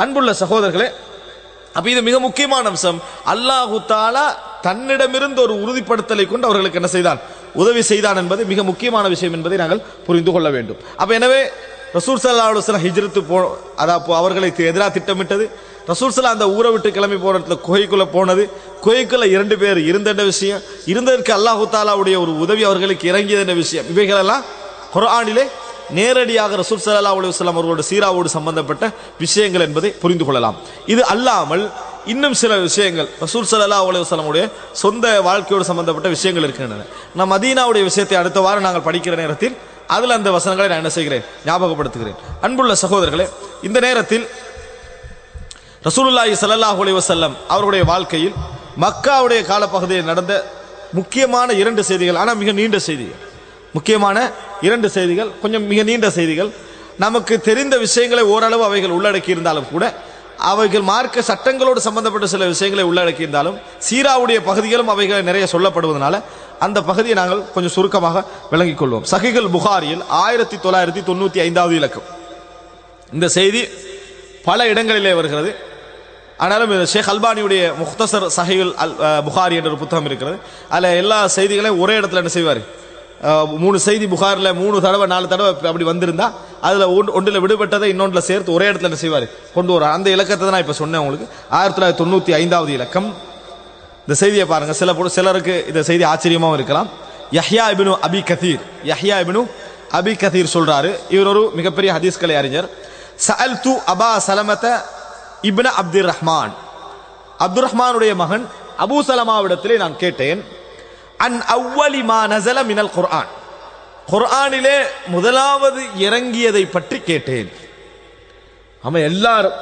அன்புள்ள சகோதரர்களே, அப்ப இது மிக முக்கியமான அம்சம். அல்லாஹ் தஆலா தன்னிடமிருந்து ஒரு உறுதிப்படுத்தலை கொண்டு அவர்களுக்கு என்ன செய்தான்? உதவி செய்தான் என்பது மிக முக்கியமான விஷயம் என்பதை நாங்கள் புரிந்து கொள்ள வேண்டும். அப்ப எனவே ரசூல் ஸல்லல்லாஹு அலைஹி வஸல்லம் ஹிஜ்ரத்து அதாவது அவர்களுக்கு எதிராக திட்டமிட்டது, ரசூல் ஸல்லல்லாஹு அந்த ஊரை விட்டு கிளம்பி போற இடத்துல குகைக்குள்ள போனது, குகைக்குள்ள 2 பேர் இருந்த விஷயம், இருந்ததற்கு அல்லாஹ் தஆலாவுடைய ஒரு உதவி அவர்களுக்கு இறங்கியது என்ற விஷயம், இவைகளெல்லாம் குர்ஆனிலே நேரடியாக ரசூல் ஸல்லல்லாஹு அலைஹி வஸல்லம் அவர்களோட சீராவோடு சம்பந்தப்பட்ட விஷயங்கள் என்பதை புரிந்து கொள்ளலாம். இது அல்லாமல் இன்னும் சில விஷயங்கள் ரசூல் ஸல்லல்லாஹு அலைஹி வஸல்லம் உடைய சொந்த வாழ்க்கையோடு சம்பந்தப்பட்ட விஷயங்கள் இருக்கின்றன. நான் மதீனாவுடைய விஷயத்தை அடுத்த வாரம் நாங்கள் படிக்கிற நேரத்தில் அதில் அந்த வசனங்களை நான் என்ன செய்கிறேன், ஞாபகப்படுத்துகிறேன். அன்புள்ள சகோதரர்களே, இந்த நேரத்தில் ரசூலுல்லாஹி ஸல்லல்லாஹு அலைஹி வஸல்லம் அவருடைய வாழ்க்கையில் மக்காவுடைய காலப்பகுதியில் நடந்த முக்கியமான 2 செய்திகள், ஆனால் மிக நீண்ட செய்திகள், முக்கியமான 2 செய்திகள், கொஞ்சம் மிக நீண்ட செய்திகள், நமக்கு தெரிந்த விஷயங்களை ஓரளவு அவைகள் உள்ளடக்கி இருந்தாலும் கூட, அவைகள் மார்க்க சட்டங்களோடு சம்பந்தப்பட்ட சில விஷயங்களை உள்ளடக்கி இருந்தாலும் சீராவுடைய பகுதிகளும் அவைகளை நிறைய சொல்லப்படுவதனால அந்த பகுதியை நாங்கள் கொஞ்சம் சுருக்கமாக விளங்கிக் கொள்வோம். சஹீஹுல் புகாரியில் 1995வது இலக்கம். இந்த செய்தி பல இடங்களிலே வருகிறது. ஆனாலும் ஷேக் அல்பானியுடைய முக்தசர் சஹீஹுல் புகாரி என்ற ஒரு புத்தகம் இருக்கிறது. அதில் எல்லா செய்திகளையும் ஒரே இடத்துல என்ன செய்வார், 3 செய்தி புகாரில் 3 தடவை 4 தடவை அப்படி வந்திருந்தா அதில் ஒன்றில் விடுபட்டதை இன்னொன்றில் சேர்த்து ஒரே இடத்துல என்ன செய்வார், கொண்டு வர. அந்த இலக்கத்தை தான் நான் இப்போ சொன்னேன் உங்களுக்கு. 1995வது இலக்கம். இந்த செய்தியை பாருங்க. சிலருக்கு இந்த செய்தி ஆச்சரியமாகவும் இருக்கலாம். யஹ்யா இப்னு அபி கதீர் சொல்றாரு, இவர் ஒரு மிகப்பெரிய ஹதீஸ் கலை அறிஞர். சஅல்து அபா சலமத இப்ன அப்துர் ரஹ்மானுடைய மகன் அபூ சலமாவிடத்திலே நான் கேட்டேன், அன் அவ்வலி மா நஸல மினல் குர்ஆன், குர்ஆனிலே முதலாவது இறங்கியதை பற்றி கேட்டேன். ஆமா, எல்லாரும்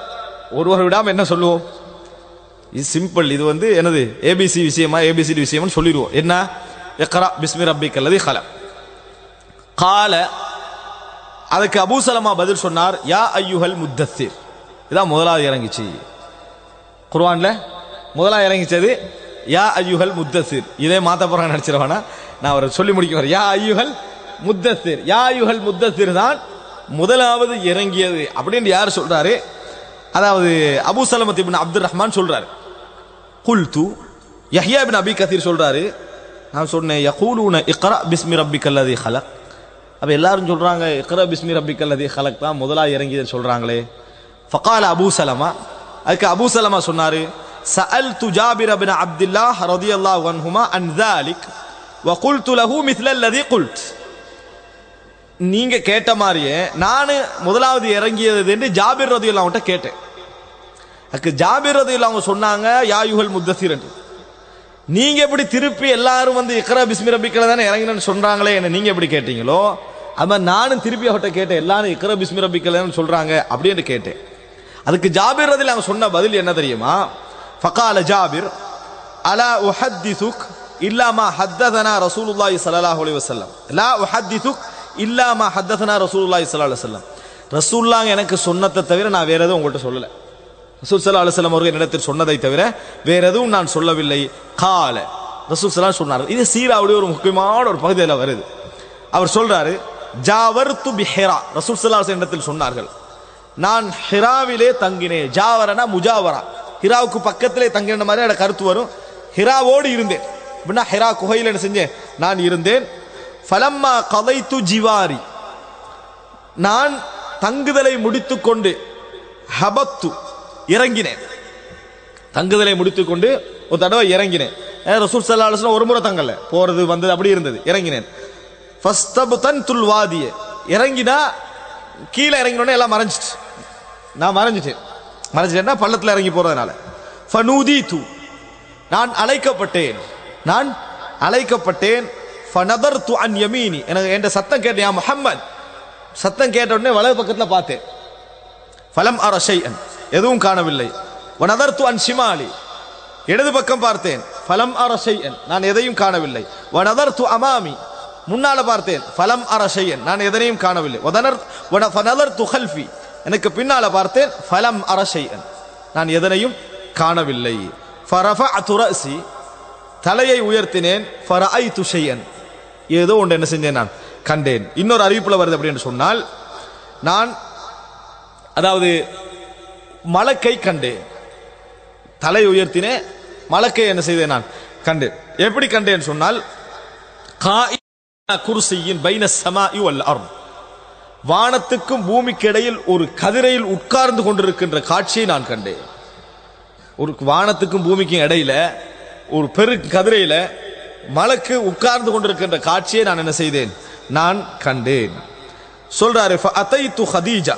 ஒருவர் விடாம என்ன சொல்லுவோம், இது சிம்பிள், இது என்னது ஏபிசி விஷயமா, ஏபிசிடி விஷயமா சொல்லிடுவோம். என்ன? இக்ரா பிஸ்மி ரப்பிக்கல் லதீ ஹலக். கால, அதுக்கு அபூ சலமா பதில் சொன்னார், யா அய்யுஹல் முத்தஸ்ஸிர். இதான் முதலாவது இறங்கிச்சு குர்ஆன்ல. முதலாவது இறங்கிச்சது யா அய்யுஹல் முத்தஸ்ஸிர். இதே மாத்த போறாங்க நினைச்சிருவானா, நான் அவரை சொல்லி முடிக்க. யா அய்யுஹல் முத்தஸ்ஸிர், யா அய்யுஹல் முத்தஸ்ஸிர் தான் முதலாவது இறங்கியது அப்படின்னு யார் சொல்றாரு? அதாவது அபூ சலமத் இப்னு அப்துர் ரஹ்மான் சொல்றாரு. குல்து, யஹ்யா இப்னு அபி கதீர் சொல்றாரு, நான் சொன்னேன், யகூலூன இக்ரா பிஸ்மி ரப்பிக்கல் லதீ ஹலக். அப்ப எல்லாரும் சொல்றாங்க இக்ரா பிஸ்மி ரப்பிக்கல் லதீ ஹலக் தான் முதலாவது இறங்கியது சொல்றாங்களே. ஃபகால அபூ சலமா, அதுக்கு அபூ சலமா சொன்னாரு, சஅல்து ஜாபிர் இப்னு அப்துல்லாஹ் ரலியல்லாஹு அன்ஹுமா அன் ذلك وقلت له مثل الذي قلت. நீங்க கேட்ட மாதிரியே நான் முதலாவது இறங்கியது என்று ஜாபிர் ரலியல்லாஹு அன்ஹு கேட்டேன். அதுக்கு ஜாபிர் ரலியல்லாஹு அவங்க சொன்னாங்க யா யுஹல் முத்தஸிர் என்று. நீங்க எப்படி திருப்பி எல்லாரும் வந்து இக்ரா பிஸ்மி ரப்பிக்கல தானே இறங்கினு சொல்றாங்களே என்ன நீங்க எப்படி கேட்டீங்களோ அது மாதிரி நானும் திருப்பி அவர்கிட்ட கேட்டேன், எல்லாரும் இக்ரா பிஸ்மி ரப்பிக்கலன்னு சொல்றாங்க அப்படின்னு கேட்டேன். அதுக்கு ஜாபிர் ரலியல்லாஹு அவங்க சொன்ன பதில் என்ன தெரியுமா? ஃபகால ஜாபிர் அலா உஹத்திசுக் இல்லா மா ஹத்ததனா ரசூலுல்லாஹி ஸல்லல்லாஹு அலைஹி வஸல்லம் லா உஹத்திசுக் இல்லா மா ஹத்ததனா ரசூலுல்லாஹி ஸல்லல்லாஹு அலைஹி வஸல்லம். ரசூலுல்லாஹ் எனக்கு சொன்னதை தவிர நான் வேற எதுவும் உங்கள்கிட்ட சொல்லல. ரசூல் ஸல்லல்லாஹு அலைஹி வஸல்லம் அவர்கள் என்னிடத்தில் சொன்னதை தவிர வேற எதுவும் நான் சொல்லவில்லை. கால ரசூல் ஸல்லல்லாஹு சொன்னார்கள். இது சீராவுடைய ஒரு முக்கியமான ஒரு பகுதியில் வருது. அவர் சொல்றாரு ஜாவர்து பி ஹிரா. ரசூல் ஸல்லல்லாஹு அலைஹி வஸல்லம் சொன்னார்கள் நான் ஹிராவிலே தங்கினேன். ஜாவரனா முஜாவரா, ஹிராவுக்கு பக்கத்திலே தங்கின மாதிரி எனக்கு கருத்து வரும். ஹிராவோடு இருந்தேன் அப்படின்னா ஹிரா குகையில் என்ன செஞ்சேன் நான் இருந்தேன். ஃபலம்மா கதைத்து ஜிவாரி நான் தங்குதலை முடித்துக்கொண்டு ஹபத்து இறங்கினேன். தங்குதலை முடித்துக்கொண்டு ஒரு தடவை இறங்கினேன். ரசூல் ஸல்லல்லாஹு அலைஹி வஸல்லம் ஒரு முறை தங்கல, போறது வந்தது அப்படி இருந்தது. இறங்கினேன். ஃபஸ்தப்தன்துல் வாதிய இறங்கினா கீழே இறங்கினோடனே எல்லாம் மறைஞ்சிட்டு நான் மறைஞ்சிட்டேன்னா பள்ளத்தில் இறங்கி போறதுனால. ஃபனூதீது நான் அழைக்கப்பட்டேன். ஃபனதர்து அன் யமீனி எனக்கு என்ற சத்தம் கேட்டேன். யா முஹம்மத் சத்தம் கேட்ட உடனே வலது பக்கத்தில் பார்த்தேன். ஃபலம் அர ஷைஅன் எதுவும் காணவில்லை. வனதர்து அன் ஷிமாலி இடது பக்கம் பார்த்தேன். ஃபலம் அர ஷைஅன் நான் எதையும் காணவில்லை. வனதர்து அமாமி முன்னால பார்த்தேன். ஃபலம் அர ஷைஅன் நான் எதனையும் காணவில்லை. ஃபனதர்து கல்ஃபி எனக்கு பின்னால பார்த்தேன். ஃபலம் அர ஷைஅன் நான் எதனையும் காணவில்லை. ஃபரஃபஅது ரஸி தலையை உயர்த்தினேன். ஃபரஐது ஷைஅன் ஏதோ ஒன்று என்ன செஞ்சேன் நான் கண்டேன். இன்னொரு அறிவிப்புல வருது அப்படின்னு சொன்னால் நான் அதாவது மலக்கை கண்டேன். தலை உயர்த்தினேன், மலக்கை என்ன செய்தேன் நான் கண்டேன். எப்படி கண்டேன் சொன்னால் குர்சியின் பைன ஸமாஇ வல் அர்த் வானத்துக்கும் பூமிக்கு இடையில் ஒரு கதிரையில் உட்கார்ந்து கொண்டிருக்கின்ற காட்சியை நான் கண்டேன். ஒரு வானத்துக்கும் பூமிக்கும் இடையில ஒரு பெரு கதிரையில மலக்கு உட்கார்ந்து கொண்டிருக்கின்ற காட்சியை நான் என்ன செய்தேன் நான் கண்டேன். சொல்றாரு ஃபஅதைது ஹதீஜா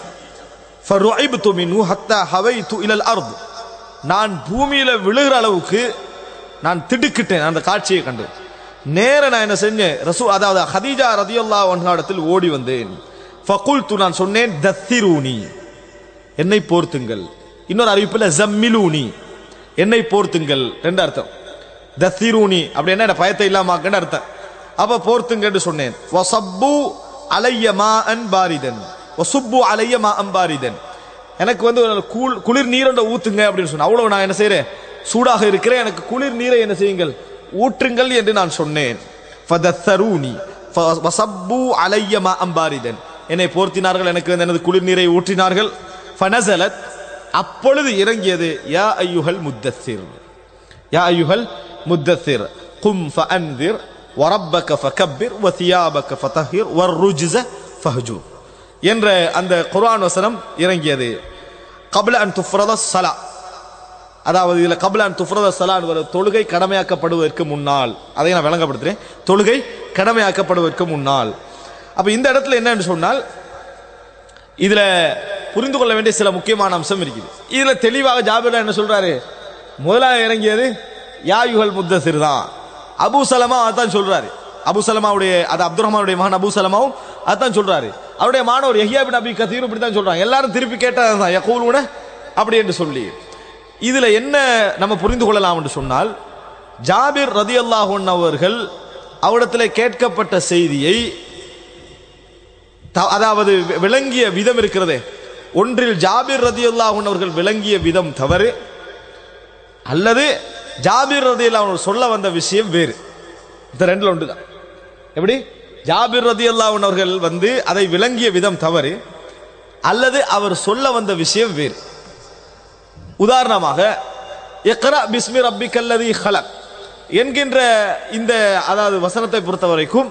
ஃபருஇப்து மின்ஹு ஹத்தா ஹவைது இலல் அர்த் நான் பூமியில விழுகிற அளவுக்கு நான் திடுக்கிட்டேன். அந்த காட்சியை கண்டேன். நேர நான் என்ன செஞ்சேன் அதாவது ஹதீஜா ரலியல்லாஹு அன்ஹா இடத்தில் ஓடி வந்தேன். ஃபகுல்து நான் சொன்னேன் தத்திரூனி என்னை போர்த்துங்கள். இன்னொரு அறிவிப்பில் ஜம்மிலூனி என்னை போர்த்துங்கள் ரெண்டு அர்த்தம். தத்திரூனி அப்படி என்ன பயத்தை இல்லாமக்குன்னு அர்த்தம். அப்ப போர்த்துங்கன்னு சொன்னேன். வஸப்பு அலைய மாஅன் பாரிதன் வஸப்பு அலைய மாஅன் பாரிதன் எனக்கு வந்து குளிர் நீரை ஊத்துங்க அப்படின்னு சொன்னேன். அவ்வளவு நான் என்ன செய்யறேன் சூடாக இருக்கிறேன், எனக்கு குளிர் நீரை என்ன செய்யுங்கள் ஊற்றுங்கள் என்று நான் சொன்னேன். ஃபதத்தரூனி வஸப்பு அலைய மாஅன் பாரிதன் என்னை போர்த்தினார்கள், எனக்கு எனது குளிர் நீரை ஊற்றினார்கள். ஃபனஸலத் அப்பொழுது இறங்கியது யா அய்யுஹல் முத்தஸிர் யா அய்யுஹல் முத்தஸிர் கும் ஃபஅன்திர் வரப்பக ஃபகப்பிர் வசியாபக ஃபதஹிர் வர்ருஜ்ஸ ஃபஹ்ஜூர் என்ற அந்த குர்ஆன் வசனம் இறங்கியது. கப்ல அன் துஃப்ரத ஸலா அதாவது இதுல கப்ல அன் துஃப்ரத ஸலா என்ற தொழுகை கடமையாக்கப்படுவதற்கு முன்னால் அதை நான் விளங்கப்படுத்துறேன். தொழுகை கடமையாக்கப்படுவதற்கு முன்னால். அப்ப இந்த இடத்துல என்னன்னு சொன்னால் இதுல புரிந்து கொள்ள வேண்டிய சில முக்கியமான அம்சம் இருக்குது. இதுல தெளிவாக ஜாபிர் என்ன சொல்றாரு, முதலாக இறங்கியது யா யுஹல் முத்தஸிர் தான். அபூ சலமா அதான் சொல்றாரு. அபூ சலமாவுடைய அது அப்துல் ரஹ்மானுடைய மகன் அபூ சலமாவும் அதான் சொல்றாரு. அவருடைய மாணவர் யஹ்யா பின் அபி கதீர் இப்படி தான் சொல்றாங்க. எல்லாரும் திருப்பி கேட்டதான் யகூலுன அப்படி என்று சொல்லி. இதுல என்ன நம்ம புரிந்து கொள்ளலாம் என்று சொன்னால் ஜாபிர் ரலியல்லாஹு அன்ஹு அவர்கள் அவரிடத்தில் கேட்கப்பட்ட செய்தியை அதாவது விளங்கிய விதம் இருக்கிறதே, ஒன்றில் ஜாபிர் ரலியல்லாஹு அன்ஹு அவர்கள் விளங்கிய விதம் தவறு, அல்லது ஜாபிர் ரலியல்லாஹு அன்ஹு சொல்ல வந்த விஷயம் வேறு. இந்த ரெண்டுல ஒன்று தான். எப்படி ஜாபிர் ரலியல்லாஹு அன்ஹு அவர்கள் வந்து அதை விளங்கிய விதம் தவறு, அல்லது அவர் சொல்ல வந்த விஷயம் வேறு. உதாரணமாக இக்ரா பிஸ்மி ரப்பிக்கல்லதீ ஹலக் என்கின்ற இந்த அதாவது வசனத்தை பொறுத்த வரைக்கும்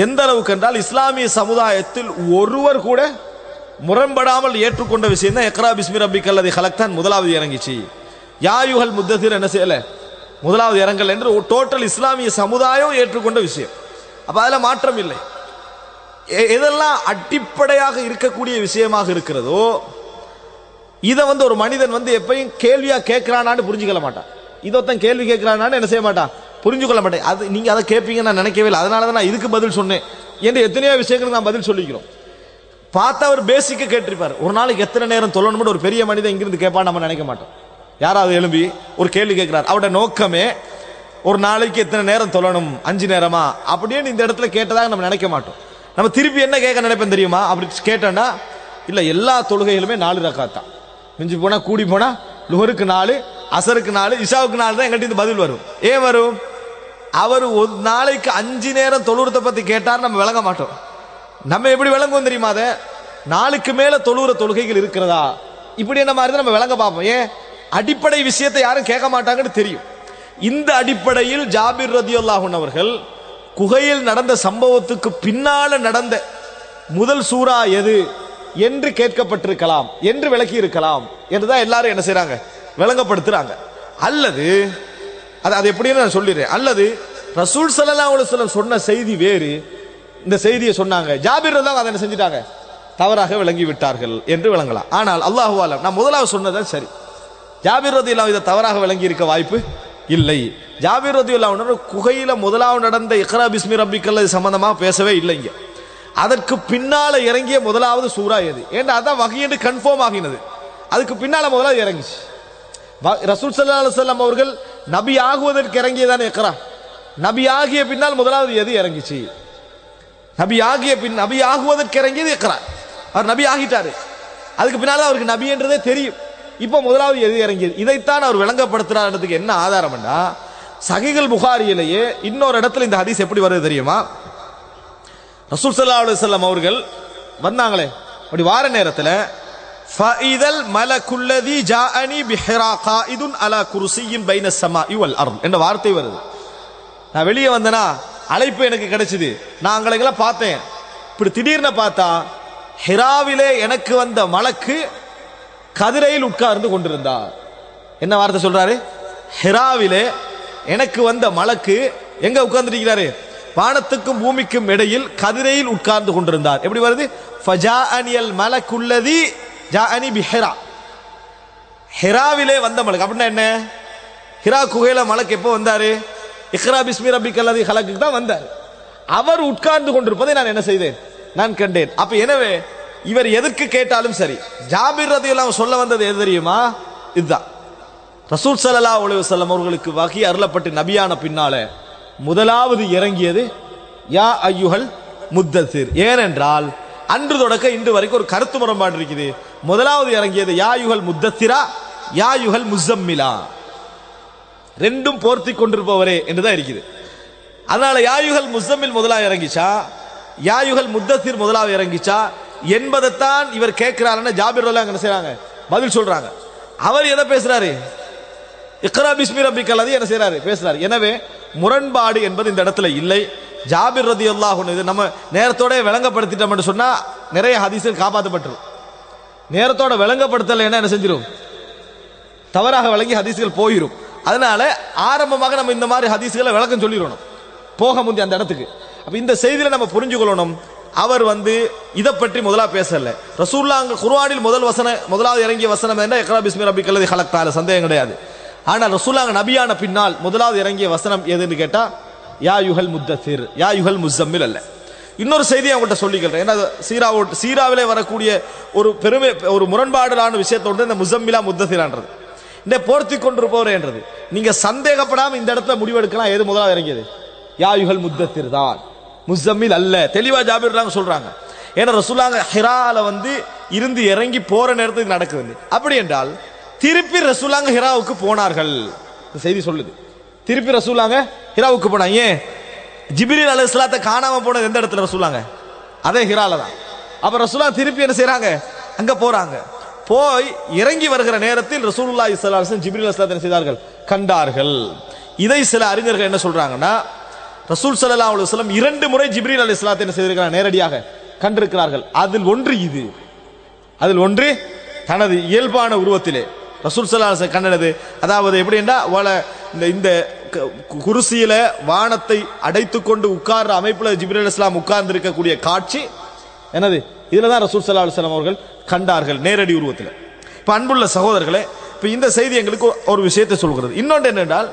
எந்த அளவுக்கு என்றால் இஸ்லாமிய சமுதாயத்தில் ஒருவர் கூட முரண்படாமல் ஏற்றுக்கொண்ட விஷயம் தான் இக்ரா பிஸ்மி ரப்பிக்கல்லதீ ஹலக் தான் முதலாவது இறங்கிச்சு. யா யுஹல் முத்தஸிர் என்ன செய்யல முதலாவது இறங்கல் என்று டோட்டல் இஸ்லாமிய சமுதாயம் ஏற்றுக்கொண்ட விஷயம். அப்ப அதுல மாற்றம் இல்லை. எதெல்லாம் அடிப்படையாக இருக்கக்கூடிய விஷயமாக இருக்கிறதோ இதை ஒரு மனிதன் எப்பயும் கேள்வியா கேட்கிறானான்னு புரிஞ்சுக்கொள்ள மாட்டான். இதொத்தன் கேள்வி கேட்கிறானான்னு என்ன செய்ய மாட்டான், புரிஞ்சுக்கொள்ள மாட்டேன். அது நீங்க அதை கேட்பீங்கன்னு நான் நினைக்கவே இல்லை, அதனால தான் நான் இதுக்கு பதில் சொன்னேன் என்று எத்தனையோ விஷயங்களுக்கு நான் பதில் சொல்லிக்கிறோம். பார்த்தா அவர் பேசிக்க கேட்டிருப்பார், ஒரு நாளைக்கு எத்தனை நேரம் தொழணும்னு ஒரு பெரிய மனிதன் இங்கிருந்து கேட்பான்னு நம்ம நினைக்க மாட்டோம். யாராவது எழும்பி ஒரு கேள்வி கேட்கிறார், அவருடைய நோக்கமே ஒரு நாளைக்கு எத்தனை நேரம் தொழணும், 5 நேரமா அப்படின்னு இந்த இடத்துல கேட்டதாக நம்ம நினைக்க மாட்டோம். நம்ம திருப்பி என்ன கேட்க நினைப்பேன் தெரியுமா, அப்படி கேட்டோம்னா இல்ல எல்லா தொழுகைகளுமே 4 ரக்காத் தான், மிஞ்சி போனா கூடி போனா லுஹருக்கு 4, அசருக்கு 4, இஷாவுக்கு 4 தான் எங்கிட்ட பதில் வரும். ஏன் வரும், அவர் ஒரு நாளைக்கு 5 நேரம் தொழுறத பத்தி கேட்டார் நம்ம விளங்க மாட்டோம். நம்ம எப்படி விளங்குவோம் தெரியுமா, அதை 4க்கு மேல தொழுற தொழுகைகள் இருக்கிறதா இப்படி என்ன மாதிரி நம்ம விளங்க பார்ப்போம். ஏன், அடிப்படை விஷயத்தை யாரும் கேட்க மாட்டாங்கன்னு தெரியும். இந்த அடிப்படையில் ஜாபிர் ரலியல்லாஹு அன்ஹு அவர்கள் குகையில் நடந்த சம்பவத்துக்கு பின்னால நடந்த முதல் சூரா எது என்று கேட்கப்பட்டிருக்கலாம் என்று விளக்கி இருக்கலாம் என்றுதான் எல்லாரும் என்ன செய்றாங்க, விளங்கப்படுத்துறாங்க. அல்லது அது எப்படின்னு நான் சொல்லிடுறேன். அல்லது ரசூல் ஸல்லல்லாஹு அலைஹி வஸல்லம் சொன்ன செய்தி வேறு, இந்த செய்தியை சொன்னாங்க, ஜாபிர் ரலியல்லாஹு அதை என்ன செஞ்சிட்டாங்க, தவறாக விளங்கி விட்டார்கள் என்று விளங்கலாம். ஆனால் அல்லாஹு ஆலம், நான் முதலாவது சொன்னதான் சரி, ஜாபிர் ரலியல்லாஹு இதை தவறாக விளங்கி இருக்க வாய்ப்பு இல்லை. ஜாபிர் ரலியல்லாஹு அன்ஹு குகையில முதலாவது நடந்த இக்ரா பிஸ்மி ரப்பிக்கல் சம்பந்தமாக பேசவே இல்லைங்க. அதற்கு பின்னால இறங்கிய முதலாவது சூரா எது, ஏன்னா அதான் வகை என்று கன்ஃபார்ம் ஆகினது. அதுக்கு பின்னால முதலாவது இறங்கிச்சு. ரசூல் ஸல்லல்லாஹு அலைஹி வஸல்லம் அவர்கள் நபி ஆகுவதற்கு இறங்கியதான இக்ரா, நபி ஆகிய பின்னால் முதலாவது எது இறங்கிச்சு, நபி ஆகுவதற்கு இறங்கியது இக்ரா. அவர் நபி ஆகிட்டாரு, அதுக்கு பின்னால அவருக்கு நபி என்றதே தெரியும். இப்ப முதலாவது எது இறங்கியது, இதைத்தான் அவர் விளங்கப்படுத்துறாருன்றதுக்கு என்ன ஆதாரம்னா, சஹீஹுல் புகாரியிலேயே இன்னொரு இடத்துல இந்த ஹதீஸ் எப்படி வருது தெரியுமா, ரசூல் ஸல்லல்லாஹு அலைஹி வஸல்லம் அவர்கள் வந்தாங்களே, அப்படி வார நேரத்தில் ஃபஇதல் மலக்குல்லதி ஜாஅனி பிஹிரா காயிதுன் அலா குர்சியின் பைன ஸமாஇ வல் அர்த் என்ற வார்த்தை வருது. நான் வெளியே வந்தேனா அழைப்பு எனக்கு கிடைச்சது, நான் அங்கெல்லாம் பார்த்தேன். இப்படி திடீர்னு பார்த்தா ஹிராவிலே எனக்கு வந்த மலக்கு கதிரையில் உட்கார்ந்து கொண்டிருந்தார். என்ன வார்த்தை சொல்றாரு, ஹிராவிலே எனக்கு வந்த மலக்கு எங்க உட்கார்ந்து இருக்கிறாரு, வானத்துக்கும் பூமிக்கும் இடையில் கதிரையில் உட்கார்ந்து கொண்டிருந்தார். எப்படி வருது, ஃபஜாஅனியல் மலக்குல்லதி ஜாஅனி பிஹிரா, ஹிராவிலே வந்த மலக்கு. அப்படின்னா என்ன, ஹிரா குகையில மலக்கு எப்போ வந்தாரு, இக்ரா பிஸ்மி ரப்பிக்கல் லதீ ஹலக்கு தான் வந்தார். அவர் உட்கார்ந்து கொண்டிருப்பதை நான் என்ன செய்தேன், நான் கண்டேன். அப்ப எனவே இவர் எதற்கு கேட்டாலும் சரி, ஜாபிர் ரலியல்லாஹு சொல்ல வந்தது எது தெரியுமா, இதுதான். ரசூல் ஸல்லல்லாஹு அலைஹி வஸல்லம் அவர்களுக்கு வஹி அருளப்பட்டு நபியான பின்னால முதலாவது இறங்கியது யா அய்யுஹல் முத்தஸிர். ஏனென்றால் அன்று தொடக்க இன்று வரைக்கும் ஒரு கருத்து முரண்பாடு இருக்குது. முதலாவது இறங்கியது யா அய்யுஹல் முத்தஸிரா, யா அய்யுஹல் முஸம்மிலா, ரெண்டும் போர்த்தி கொண்டிருப்பவரே என்றுதான் இருக்குது. அதனால யா அய்யுஹல் முஸம்மில் முதலாவது இறங்கிச்சா, யா அய்யுஹல் முத்தஸிர் முதலாவது இறங்கிச்சா என்பதைத்தான் இவர் கேட்கிறாருன்னு ஜாபிர் ரலியல்லாஹு அன்ஹு என்ன செய்றாங்க, பதில் சொல்றாங்க. அவர் எதை பேசுறாரு, இக்ரா பிஸ்மி ரப்பிக்கல் லதீ என்ன செய்றாரு, பேசுறாரு. எனவே முரண்பாடு என்பது இந்த இடத்துல இல்லை. ஜாபிர் ரலியல்லாஹு அன்ஹு இது நம்ம நேரத்தோட விளங்கப்படுத்திட்டோம்னு சொன்னா நிறைய ஹதீஸ்கள் காப்பாற்றப்பட்டுரும். நேரத்தோட விளங்கப்படுத்தல என்ன செஞ்சிரும், தவறாக விளங்கி ஹதீஸ்கள் போயிடும். அதனால ஆரம்பமாக நம்ம இந்த மாதிரி ஹதீஸ்களை விளக்கம் சொல்லிடணும் போக முந்தி அந்த இடத்துக்கு. அப்ப இந்த செய்தியில நம்ம புரிஞ்சுக்கொள்ளணும், அவர் இதை பற்றி முதலா பேசல. ரசூலுல்லாஹ் குர்ஆனில் முதலாவது இறங்கிய வசனம் என்ன, இக்ரா பிஸ்மி ரப்பிக்கல் லதீ ஹலக், சந்தேகம் கிடையாது. ஆனால் ரசூலுல்லாஹ் நபியான பின்னால் முதலாவது இறங்கிய வசனம் எதுன்னு கேட்டா யா யுஹல் முத்தஸிர், யா யுஹல் முஸம்மில் அல்ல. இன்னொரு செய்தியை அவங்கள்ட்ட சொல்லிக்கிறேன். ஏன்னா சீராவிலே வரக்கூடிய ஒரு முரண்பாடான விஷயத்தோடு இந்த முஸம்மிலா முத்தஸிரான்றது இந்த போர்த்தி கொண்டிருப்பவர் என்றது நீங்க சந்தேகப்படாம இந்த இடத்துல முடிவெடுக்கலாம். எது முதலாவது இறங்கியது, யா யுஹல் முத்தஸிர் தான், முஸம்மில் அல்ல. தெளிவா ஜாபிர் சொல்றாங்க. ஏன்னா ரசூலுல்லாஹ் ஹிரால இருந்து இறங்கி போற நேரத்துக்கு நடக்குது. அப்படி என்றால் திருப்பி ரசூலுல்லாஹ் ஹிராவுக்கு போனார்கள், செய்தி சொல்லுது. திருப்பி ரசூலுல்லாஹ் ஹிராவுக்கு போனாங்க. ஏன், ஜிப்ரீல் அலைஹிஸ்ஸலாத்தை காணாம போனது எந்த இடத்துல, ரசூலுல்லாஹ் அதே ஹிரால தான். அப்ப ரசூலுல்லாஹ் திருப்பி என்ன செய்றாங்க, அங்க போறாங்க. போய் இறங்கி வருகிற நேரத்தில் ரசூலுல்லாஹி ஸல்லல்லாஹு அலைஹி வஸல்லம் ஜிப்ரீல் அலைஹிஸ்ஸலாத்தை என்ன செய்தார்கள், கண்டார்கள். இதை சில அறிஞர்கள் என்ன சொல்றாங்கன்னா, ரசூல் ஸல்லல்லாஹு அலைஹி வஸல்லம் 2 முறை ஜிப்ரீல் அலைஹிஸ்ஸலாத்தை என்ன செய்திருக்கிறார்கள், நேரடியாக கண்டிருக்கிறார்கள். அதில் ஒன்று தனது இயல்பான உருவத்திலே ரசூல் ஸல்லல்லாஹு அலைஹி வஸல்லம் கண்டது. அதாவது எப்படி என்றால் இந்த குருசியில வானத்தை அடைத்துக் கொண்டு உட்கார்ற அமைப்புல ஜிப்ரீல் அலைஹிஸ்ஸலாம் உட்கார்ந்து இருக்கக்கூடிய காட்சி என்னது, இதுல தான் ரசூல் ஸல்லல்லாஹு அலைஹி வஸல்லம் அவர்கள் கண்டார்கள் நேரடி உருவத்தில். இப்போ அன்புள்ள சகோதரர்களே, இப்போ இந்த செய்தி எங்களுக்கு ஒரு விஷயத்தை சொல்கிறது. இன்னொன்று என்னென்றால்,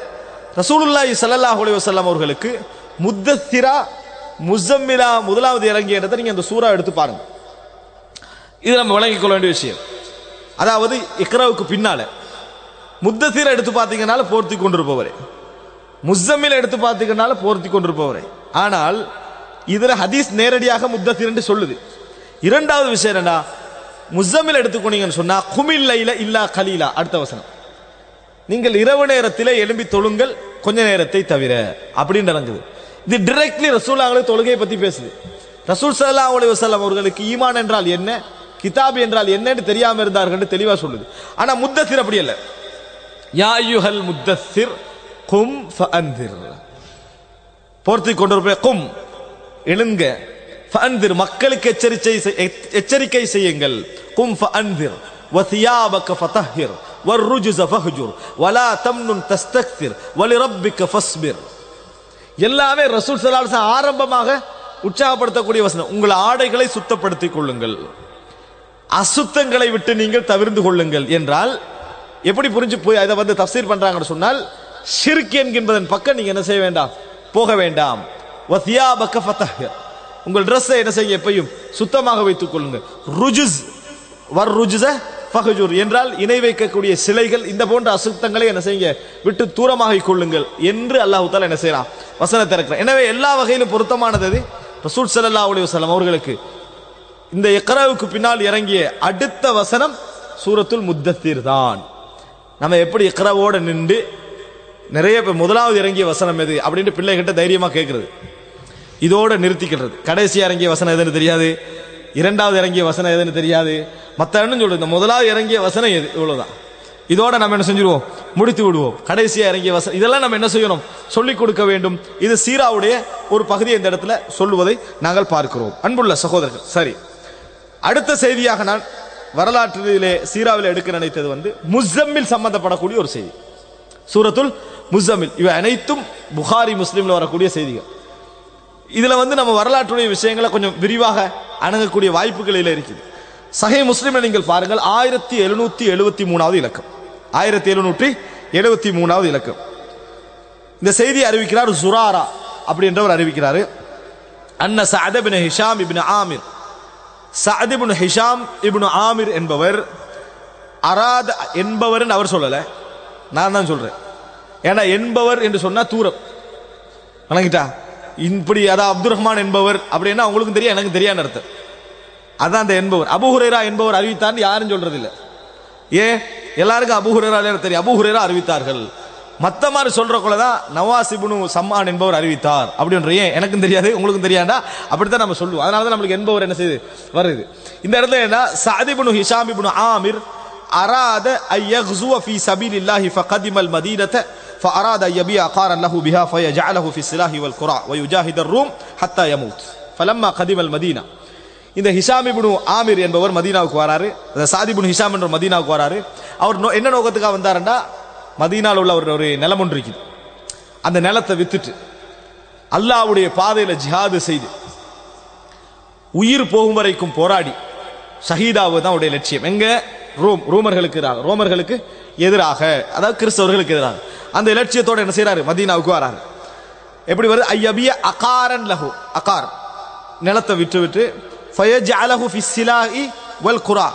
ரசூலுல்லாஹி ஸல்லல்லாஹு அலைஹி வஸல்லம் அவர்களுக்கு முத்தத்திரா முஸம்மிலா முதலாவது இறங்கிய இடத்தை நீங்கள் அந்த சூறா எடுத்து பாருங்க. இது நம்ம விளங்கிக் கொள்ள வேண்டிய விஷயம். அதாவது இக்ராவுக்கு பின்னால முத்தத்திர எடுத்து பார்த்தீங்கன்னால போர்த்தி கொண்டிருப்பவரே, முஸம்மில் எடுத்து பார்த்தீங்கன்னால போர்த்தி கொண்டிருப்பவரே. ஆனால் இதுல ஹதீஸ் நேரடியாக முத்தத்திர் என்று சொல்லுது. இரண்டாவது விஷயம் என்னன்னா, முஸம்மில் எடுத்துக்கொண்டீங்கன்னு சொன்னா குமில் லைல இல்லா கலீலா, அடுத்த வசனம், நீங்கள் இரவு நேரத்திலே எழும்பி தொழுங்கள் கொஞ்ச நேரத்தை தவிர அப்படின்னு நடக்குது. இது டைரக்ட்லி ரசூலுல்லாஹி தொழுகையை பத்தி பேசுது. ரசூல் ஸல்லல்லாஹு அலைஹி வஸல்லம் அவர்களுக்கு ஈமான் என்றால் என்ன, கிதாப் என்றால் என்னன்னு தெரியாம இருந்தார்கள் தெளிவா சொல்லுது. ஆனா முத்தத்திர் அப்படி அல்ல. யா அய்யுஹல் முத்தத்திர் கும் ஃபஅன்திர், போர்த்தி கொண்டிருப்ப கும் எழுங்க, ஃபஅன்திர் மக்களுக்கு எச்சரிக்கை செய்யுங்கள், கும் ஃபஅன்திர் வசியாபக ஃபதஹிர் வர்ருஜுஸ ஃபஹ்ஜுர் வலா தம்னுன் தஸ்தக்திர் வலிரப்பிக ஃபஸ்பிர். எல்லாமே ரசூல் ஸல்லல்லாஹு அலைஹி வஸல்லம் ஆரம்பமாக உற்சாகப்படுத்தக்கூடிய வசனம். உங்கள் ஆடைகளை சுத்தப்படுத்திக் கொள்ளுங்கள், அசுத்தங்களை விட்டு நீங்கள் தவிர்த்து கொள்ளுங்கள் என்றால் எப்படி புரிஞ்சு போய் அதை வந்து தஃப்சீர் பண்றாங்கன்னு சொன்னால், ஷிர்க் என்கின்றதன் பக்கம் நீங்க என்ன செய்ய வேண்டாம், போக வேண்டாம். வசியாபக ஃபதஹிர், உங்கள் ட்ரெஸ்ஸை என்ன செய்ய எப்பையும் சுத்தமாக வைத்துக் கொள்ளுங்கள். ருஜுஸ் வர்ருஜுஸ ஃபஹ்ஜுர் என்றால் இணை வைக்கக்கூடிய சிலைகள் இந்த போன்ற அசுத்தங்களை என்ன செய்ய விட்டு தூரமாக கொள்ளுங்கள் என்று அல்லாஹ் தஆலா என்ன செய்யறான், வசனத்தை இறக்குறான். எனவே எல்லா வகையிலும் பொருத்தமானது ரசூல் ஸல்லல்லாஹு அலைஹி வஸல்லம் அவர்களுக்கு இந்த இக்ராவுக்கு பின்னால் இறங்கிய அடுத்த வசனம் சூரத்துல் முத்தத்திர் தான். நம்ம எப்படி இக்ராவோட நின்று நிறைய பேர் முதலாவது இறங்கிய வசனம் எது அப்படின்னு பிள்ளைகிட்ட தைரியமா கேட்கறது, இதோட நிறுத்திக்கிறது. கடைசியா இறங்கிய வசனம் எதுன்னு தெரியாது, இரண்டாவது இறங்கிய வசனம் எதுன்னு தெரியாது, மற்ற சொல்றது இந்த முதலாவது இறங்கிய வசனம் எது, இவ்வளவுதான். இதோட நம்ம என்ன செஞ்சிருவோம், முடித்து விடுவோம். கடைசியா இறங்கிய வசனம் இதெல்லாம் நம்ம என்ன செய்யணும், சொல்லிக் கொடுக்க வேண்டும். இது சீராவுடைய ஒரு பகுதியை இந்த இடத்துல சொல்லுவதை நாங்கள் பார்க்கிறோம். அன்புள்ள சகோதரர்கள், சரி, அடுத்த செய்தியாக நான் வரலாற்றிலே சீராவில் எடுக்க நினைத்தது வந்து முஸம்மில் சம்பந்தப்படக்கூடிய ஒரு செய்தி, சூரத்துல் முஸம்மில். இவை அனைத்தும் புகாரி முஸ்லிம்ல வரக்கூடிய செய்திகள். இதுல வந்து நம்ம வரலாற்றுடைய விஷயங்களை கொஞ்சம் விரிவாக அணுகக்கூடிய வாய்ப்புகள் இருக்குது. சஹீஹ் முஸ்லிம்ல நீங்கள் பாருங்கள், 1773வது இலக்கம், 1773வது இலக்கம். இந்த செய்தியை அறிவிக்கிறார் ஜுராரா அப்படின்றவர் அறிவிக்கிறாரு. அன்ன சஅத் இப்னு ஹிஷாம் இப்னு ஆமிர், சஅத் இப்னு ஹிஷாம் இப்னு ஆமிர் என்பவர் அராத என்பவர் அவர் சொல்லல, நான் தான் சொல்றேன். ஏன்னா என்பவர் என்று சொன்னா தூரம் வணங்கிட்டா, இப்படி அதான் அப்துல் ரஹ்மான் என்பவர் அப்படின்னா அவங்களுக்கும் தெரியும் எனக்கு தெரியான்னு அர்த்தம். அதான் அந்த என்பவர். அபூ ஹுரைரா என்பவர் அறிவித்தார்னு யாரும் சொல்றது இல்லை. ஏன், எல்லாருக்கும் அபூ ஹுரைரா தெரியும், அபூ ஹுரைரா அறிவித்தார்கள். மற்ற மாதிரி சொல்றக்குள்ளதான் நவாஸ் இப்னு சம்மான் என்பவர் அறிவித்தார் அப்படின்ற, ஏன் எனக்கும் தெரியாது உங்களுக்கும் தெரியாண்டா அப்படித்தான் நம்ம சொல்லுவோம். அதனாலதான் நம்மளுக்கு என்பவர் என்ன செய்யுது வருது. இந்த இடத்துல என்ன, சஅத் இப்னு ஹிஷாம் இப்னு ஆமிர் அராத அய்யக்ஸுவ ஃபீ சபீலில்லாஹி ஃபகதிமல் மதீனத فأراد أن يبيع عقارا له بها فيجعله في السلاح والقرى ويجاهد الروم حتى يموت فلما قدم المدينة. இந்த ஹிஷாம் இப்னு ஆமிர் என்பவர் மதீனாவுக்கு வராரு. சஅத் இப்னு ஹிஷாம் என்ற மதீனாவுக்கு வராரு. அவர் என்ன நோக்கத்துக்காக வந்தாருன்னா, மதீனாவில் உள்ள ஒரு நிலம் ஒன்று இருக்குது, அந்த நிலத்தை வித்துட்டு அல்லாஹ்வுடைய பாதையில ஜிஹாது செய்து உயிர் போகும் வரைக்கும் போராடி ஷஹீதாவது தான் அவருடைய லட்சியம். எங்க, ரோமர்களுக்கு எதிராக, அதாவது கிறிஸ்தவர்களுக்கு எதிராக. அந்த இலட்சியத்தோட என்ன செய்யறாரு, மதீனாவுக்கு வராரு. எப்படி வருது, ஐயபிய அகாரன் லஹு, அகார் நிலத்தை விட்டு ஃபயஜஅலஹு ஃபிஸ்ஸிலாஹி வல் குரா,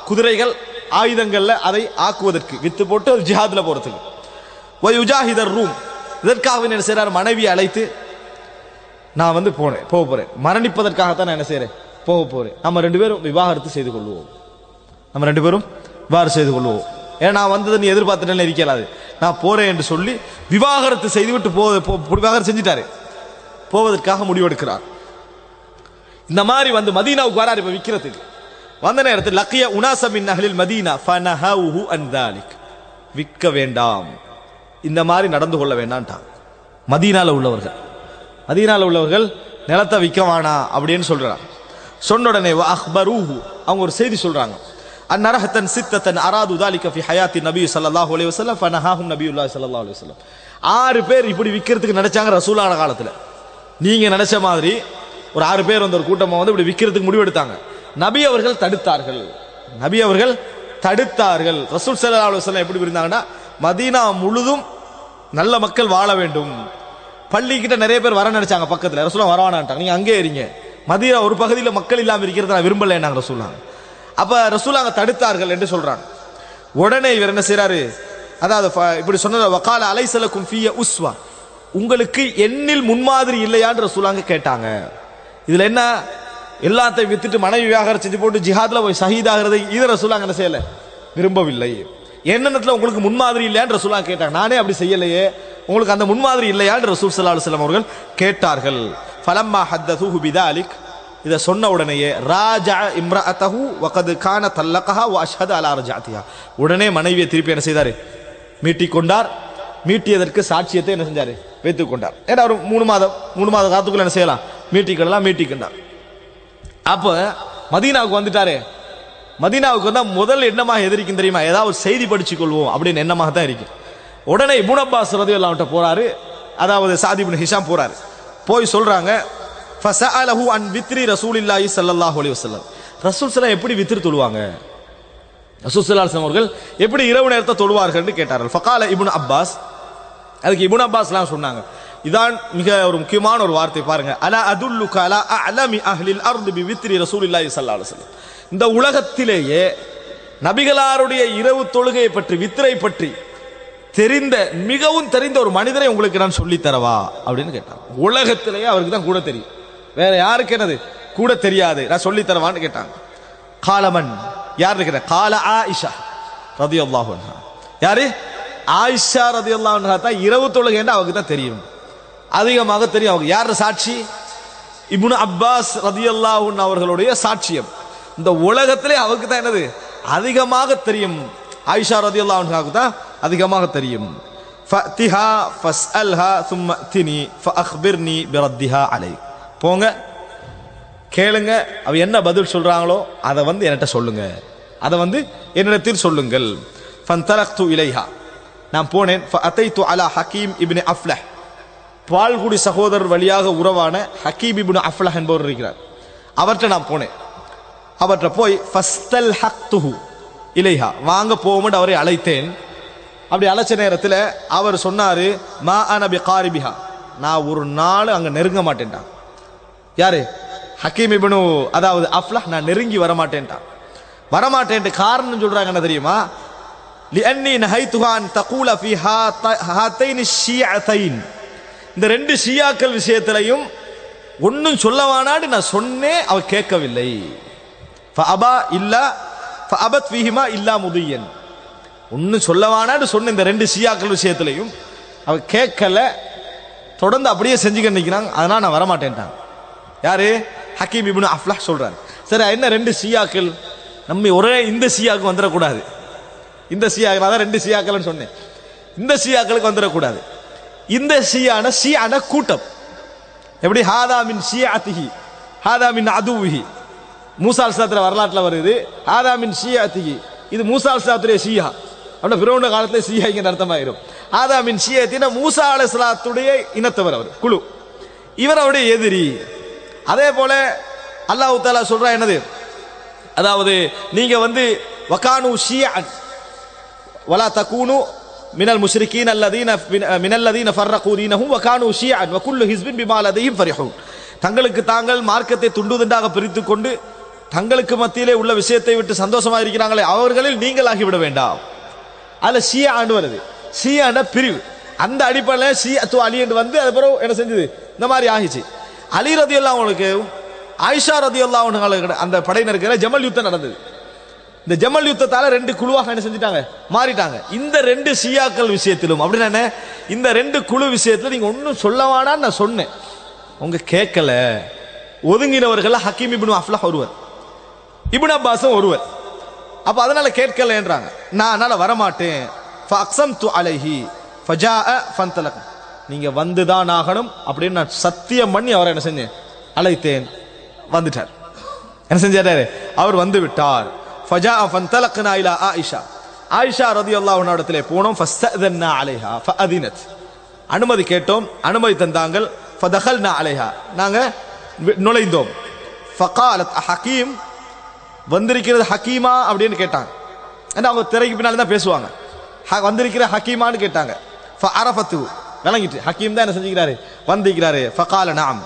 குதிரைகள் ஆயுதங்கள்ல அதை ஆக்குவதற்கு வித்து போட்டு ஜிஹாத்ல போறதுக்கு. வயுஜாஹிதர் ரூம், இதற்காக என்ன செய்யறாரு, மனைவியை அழைத்து நான் வந்து போக போறேன், மரணிப்பதற்காகத்தான் நான் என்ன செய்யறேன், போக போறேன், நம்ம ரெண்டு பேரும் விவாகரத்து செய்து கொள்வோம், ஏன்னா நான் வந்தது நீ எதிர்பார்த்துட்டேன்னு இருக்கலாது, நான் போறேன் என்று சொல்லி விவாகரத்து செய்துவிட்டு விவாகரத்து செஞ்சிட்டாரு, போவதற்காக முடிவெடுக்கிறார். இந்த மாதிரி வந்து மதீனாவுக்கு வராரு. இப்ப விக்கிறதுக்கு வந்த நேரத்தில் லக்கிய உனாஸ மின் அஹ்லில் மதீனா ஃபனஹவுஹு அன் தாலிக், விற்க வேண்டாம், இந்த மாதிரி நடந்து கொள்ள வேண்டாம்ட்டாங்க. மதீனால உள்ளவர்கள் நிலத்தை விற்க வேணாம் அப்படின்னு சொல்றாங்க. சொன்ன உடனே அக்பரூஹு, அவங்க ஒரு செய்தி சொல்றாங்க, அன்னரஹத்தன் சித்தத்தன் அராது தாலிக ஃபி ஹயாத்தி நபி ஸல்லல்லாஹு அலைஹி வஸல்லம் ஃபனஹாஹும் நபியுல்லாஹி ஸல்லல்லாஹு அலைஹி வஸல்லம். 6 பேர் இப்படி விக்கிறதுக்கு நினைச்சாங்க ரசூலுல்லாஹ் காலத்துல. நீங்க நினைச்ச மாதிரி ஒரு 6 பேர் வந்து ஒரு கூட்டமா வந்து இப்படி விக்கிறதுக்கு முடிவெடுத்தாங்க. நபி அவர்கள் தடுத்தார்கள். ரசூல் ஸல்லல்லாஹு அலைஹி வஸல்லம் எப்படி இருந்தாங்கன்னா, மதீனா முழுதும் நல்ல மக்கள் வாழ வேண்டும். பள்ளிக்கிட்ட நிறைய பேர் வர நினைச்சாங்க, பக்கத்தில் ரசூலுல்லாஹ் வரவானான்ட்டாங்க, நீங்க அங்கே இருங்க, மதீனா ஒரு பகுதியில் மக்கள் இல்லாமல் இருக்கிறத நான் விரும்பலைன்னாங்க ரசூலுல்லாஹ். அப்ப ரசூலுல்லாஹ் தடுத்தார்கள் என்று சொல்றாங்க. உடனே இவர் என்ன செய்யறாரு, அதாவது இப்படி சொன்னது, வகால அலைஸலக்கும் ஃபிய உஸ்வா, உங்களுக்கு என்னில் முன்மாதிரி இல்லையான்னு ரசூலுல்லாஹ் கேட்டாங்க. இதுல என்ன, எல்லாத்தையும் வித்துட்டு மனைவி விவாகரம் செஞ்சு போட்டு ஜிஹாத்ல போய் ஷஹீதாகிறதை இதை ரசூலுல்லாஹ் என்ன செய்யல, விரும்பவில்லை. என்னென்னத்துல உங்களுக்கு முன்மாதிரி இல்லையான்னு ரசூலுல்லாஹ் கேட்டாங்க. நானே அப்படி செய்யலையே, உங்களுக்கு அந்த முன்மாதிரி இல்லையான்னு ரசூல் ஸல்லல்லாஹு அலைஹி வஸல்லம் அவர்கள் கேட்டார்கள். ஃபலம்மா ஹத்தஸூஹு பிதாலிக், இதை சொன்ன உடனேயே ராஜா இம்ரஅத்தஹு வகத் கான தல்லகஹா வ அஷ்ஹத அலா ரஜஅத்திஹா, உடனே மனைவியை திருப்பி என்ன செய்தாரு, மீட்டிக் கொண்டார். மீட்டியதற்கு சாட்சியத்தை என்ன செஞ்சாரு, வைத்துக் கொண்டார். ஏன்னா ஒரு 3 மாத காலத்துக்குள்ள என்ன செய்யலாம், மீட்டிக்கொண்டார். அப்ப மதீனாவுக்கு வந்துட்டாரு. மதீனாவுக்கு வந்தா முதல் எண்ணமாக எதிரிக்கும் தெரியுமா, ஏதாவது ஒரு செய்தி படிச்சுக் கொள்வோம் அப்படின்னு எண்ணமாக தான் இருக்கு. உடனே இப்னு அப்பாஸ் ரலியல்லாஹு அன்ஹு போறாரு, அதாவது சாத் இப்னு ஹிஷாம் போறாரு. போய் சொல்றாங்க, ஃபஸஅலஹு அன் வித்ரி ரசூலில்லாஹி ஸல்லல்லாஹு அலைஹி வஸல்லம், ரசூல் ஸல்லல்லாஹு எப்படி வித்ர் தொழுவாங்க, ரசூல் ஸல்லல்லாஹு அலைஹி வஸல்லம் அவர்கள் எப்படி இரவு நேரத்தை தொழுவார்கள் என்று கேட்டார்கள். ஃபகால இப்னு அப்பாஸ், அதுக்கு இப்னு அப்பாஸ்லாம் சொன்னாங்க, இதான் மிக ஒரு முக்கியமான ஒரு வார்த்தை பாருங்க, அலா அதுல்லுக அலா அஅலமி அஹ்லில் அர்தி பி வித்ரி ரசூலில்லாஹி ஸல்லல்லாஹு அலைஹி வஸல்லம், இந்த உலகத்திலேயே நபிகளாருடைய இரவு தொழுகையை பற்றி, வித்ரை பற்றி மிகவும் தெரிந்த ஒரு மனிதரை உங்களுக்கு நான் சொல்லி தரவா அப்படின்னு கேட்டாங்க. உலகத்திலேயே அவருக்கு தான் கூட தெரியும், வேற யாருக்கு என்னது கூட தெரியாது, நான் சொல்லி தரவான்னு கேட்டாங்க. காலமன் யார் இருக்கிற, கால ஆயிஷா ரலியல்லாஹு அன்ஹா, யாரு, ஆயிஷா ரலியல்லாஹு அன்ஹா தான் இரவு தொழுகை என்று அவருக்கு தான் தெரியும், அதிகமாக தெரியும். அவங்க யார் சாட்சி, இப்னு அப்பாஸ் ரலியல்லாஹு அன்ஹு அவர்களுடைய சாட்சியம். இந்த உலகத்திலே அவருக்கு தான் என்னது அதிகமாக தெரியும், ஆயிஷா ரலியல்லாஹு அன்ஹாவுக்கு தான் அதிகமாக தெரியும். ஃபஅதிஹா ஃபஸ்அல்ஹா ثم اتني فاخبرني بردها علي, போங்க கேளுங்க, அவ என்ன பதில் சொல்றாங்களோ அதை என்கிட்ட சொல்லுங்க, அதை என்னிடத்தில் சொல்லுங்கள். ஃபந்தலக்து இலைஹா, நான் போனேன். ஃபஅதைது அலா ஹக்கீம் இப்னு அஃப்லஹ், பால்குடி சகோதரர் வழியாக உறவான ஹக்கீம் இப்னு அஃப்லஹ் என்பவர் இருக்கிறார், அவர்கிட்ட நான் போனேன். அவர்கிட்ட போய் ஃபஸ்தல்ஹக்துஹு இலைஹா, வாங்க போவோம் அவரை அழைத்தேன். அப்படி அழைச்ச நேரத்தில் அவர் சொன்னாரு, மா அன பிகாரிபிஹா, நான் ஒரு நாள் அங்க நெருங்க மாட்டேன்டான். யாரு, ஹக்கீம் இப்னு அதாவது அஃப்லஹ், நான் நெருங்கி வரமாட்டேன். காரணம் சொல்றாங்க என்ன தெரியுமா, லிஅன்னி நஹைதுஹா அன் தகூல ஃபீ ஹாதைனி ஷியஅதைன், இந்த 2 ஷியாக்கள் விஷயத்திலையும் ஒன்னும் சொல்லவானான்னு நான் சொன்னேன், அவ கேட்கவில்லை. ஃபஅபா இல்லா ஃபஅபத் ஃபீஹிமா இல்லா முதியன், ஒன்னும் சொல்லவானான்னு சொன்ன இந்த 2 ஷியாக்கள் விஷயத்திலையும் அவ கேட்கல, தொடர்ந்து அப்படியே செஞ்சுக்க நிற்கிறாங்க, அதனால நான் வரமாட்டேன்ட்டாங்க. யாரு, ஹக்கீம் இப்னு அஃப்லஹ் சொல்றாரு. சரி, என்ன 2 ஷியாக்கள், நம்ம ஒரே இந்த ஷியாவுக்கு வந்துடக்கூடாது, இந்த ஷியாக்கள், அதான் 2 ஷியாக்கள்னு சொன்னேன், இந்த ஷியாக்களுக்கு வந்துடக்கூடாது. இந்த ஷியான கூட்டம் எப்படி, ஹாதா மின் ஷியாத்திஹி ஹாதா மின் அதுவிஹி, மூசா அலைஹிஸ்ஸலாத்துடைய வரலாற்றில் வருது, ஹாதா மின் ஷியாத்திஹி, இது மூசா அலைஹிஸ்ஸலாத்துடைய ஷியா, அப்படின்னா ஃபிரௌன் காலத்தில் ஷியாங்கிற அர்த்தமாயிரும். ஹாதா மின் ஷியத்தினா மூசா அலைஹிஸ்ஸலாத்துடைய இனத்தவர், அவர் குழு, இவர் அவருடைய எதிரி. அதே போல அல்லாஹ் தஆலா சொல்றா என்னது, அதாவது நீங்க வகானு ஷியஅன் வலா தகூனு மினல் முஷ்ரிகீன் மினல்லதீன ஃபர்ரகு தீனஹும் வகானு ஷியஅன் வகுல்லு ஹிஸ்பின் பிமா லதைஹிம் ஃபரிஹூன், தங்களுக்கு தாங்கள் மார்க்கத்தை துண்டு துண்டாக பிரித்துக் கொண்டு தங்களுக்கு மத்தியிலே உள்ள விஷயத்தை விட்டு சந்தோஷமா இருக்கிறாங்களே, அவர்களில் நீங்கள் ஆகிவிட வேண்டாம். அதுல ஷியா ஆண்டு வருது, ஷியான பிரிவு, அந்த அடிப்படையில் ஷியத்து அலி என்று அதுக்கப்புறம் என்ன செஞ்சது, இந்த மாதிரி ஆகிச்சு. அலி ரலியல்லாஹு அன்ஹு ஆயிஷா ரலியல்லாஹு அன்ஹா அந்த படையினருக்கு ஜமல் யுத்தம் நடந்தது. இந்த ஜமல் யுத்தத்தால 2 குழுவாக என்ன செஞ்சிட்டாங்க, மாறிட்டாங்க. இந்த 2 ஷியாக்கள் விஷயத்திலும் அப்படின்னா என்ன, இந்த 2 குழு விஷயத்துல நீங்க ஒன்னும் சொல்லவானான்னு நான் சொன்னேன், உங்க கேட்கல, ஒதுங்கினவர்கள் ஹக்கீம் இப்னு அஃப்லஹ் ஒருவர், இப்னு அப்பாஸும் ஒருவர். அப்ப அதனால கேட்கலன்றாங்க, நான் அதனால வரமாட்டேன். ஃபஅக்ஸம்து அலைஹி ஃபஜாஅ ஃபந்தலக், நீங்க வந்துதான் ஆகணும் அப்படின்னு நான் சத்தியம் பண்ணி அவரை என்ன செஞ்சேன், அழைத்தேன், வந்துட்டார். என்ன செஞ்சாரு, அவர் வந்து விட்டார். ஃபஜாஅ ஃபந்தலக்னா இலா ஆயிஷா, ஆயிஷா ரலியல்லாஹு அன்ஹா இடத்திலே போனோம். ஃபஸ்தஅதன்னா அலைஹா ஃபஅதினத், அனுமதி கேட்டோம், அனுமதி தந்தாங்கள். ஃபதகல்னா அலைஹா, நாங்க நுழைந்தோம். ஃபகாலத் ஹக்கீம், வந்திருக்கிறது ஹக்கீமா அப்படின்னு கேட்டாங்க. அவங்க திரைக்கு பின்னால தான் பேசுவாங்க. வந்திருக்கிற ஹக்கீமான்னு கேட்டாங்க. ஃபஅரஃபத்து விளங்கிட்டு ஹக்கீம் தான் என்ன செஞ்சுக்கிறாரு வந்திருக்கிறாரு. ஃபகால நஅம்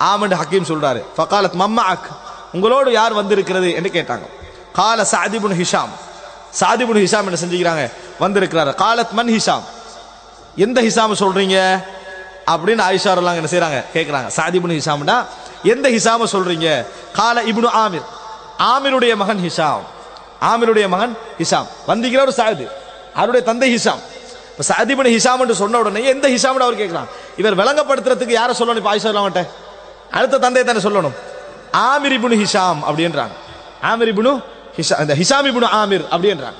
ஆமண்டு ஹக்கீம் சொல்றாரு. ஃபகாலத் மம்மஅக் உங்களோடு யார் வந்திருக்கிறது என்று கேட்டாங்க. கால சஅத் இப்னு ஹிஷாம் சஅத் இப்னு ஹிஷாம் என்ன செஞ்சுக்கிறாங்க வந்திருக்கிறாரு. காலத் மன் ஹிஷாம் எந்த ஹிஷாம் சொல்றீங்க அப்படின்னு ஆயிஷா ரலியல்லாஹு என்ன செய்றாங்க கேக்குறாங்க. சஅத் இப்னு ஹிஷாம்டா எந்த ஹிஷாம சொல்றீங்க? கால இப்னு ஆமிர் ஆமிருடைய மகன் ஹிஷாம் ஆமிருடைய மகன் ஹிஷாம் வந்திருக்கிறவர் சஅத் அவருடைய தந்தை ஹிஷாம். இப்ப சஅத் இப்னு ஹிஷாம் என்று சொன்ன உடனே எந்த ஹிஷாம்னு அவர் கேட்கிறான். இவர் விளங்கப்படுத்துறதுக்கு யாரை சொல்லணும்? இப்ப ஆயிஷா ரலியல்லாஹு அன்ஹா அடுத்த தந்தையை தானே சொல்லணும். ஆமிர் இப்னு ஹிஷாம் அப்படின்றாங்க. ஆமிர் இப்னு ஹிஷாம் இந்த ஹிஷாம் இப்னு ஆமிர் அப்படின்றாங்க.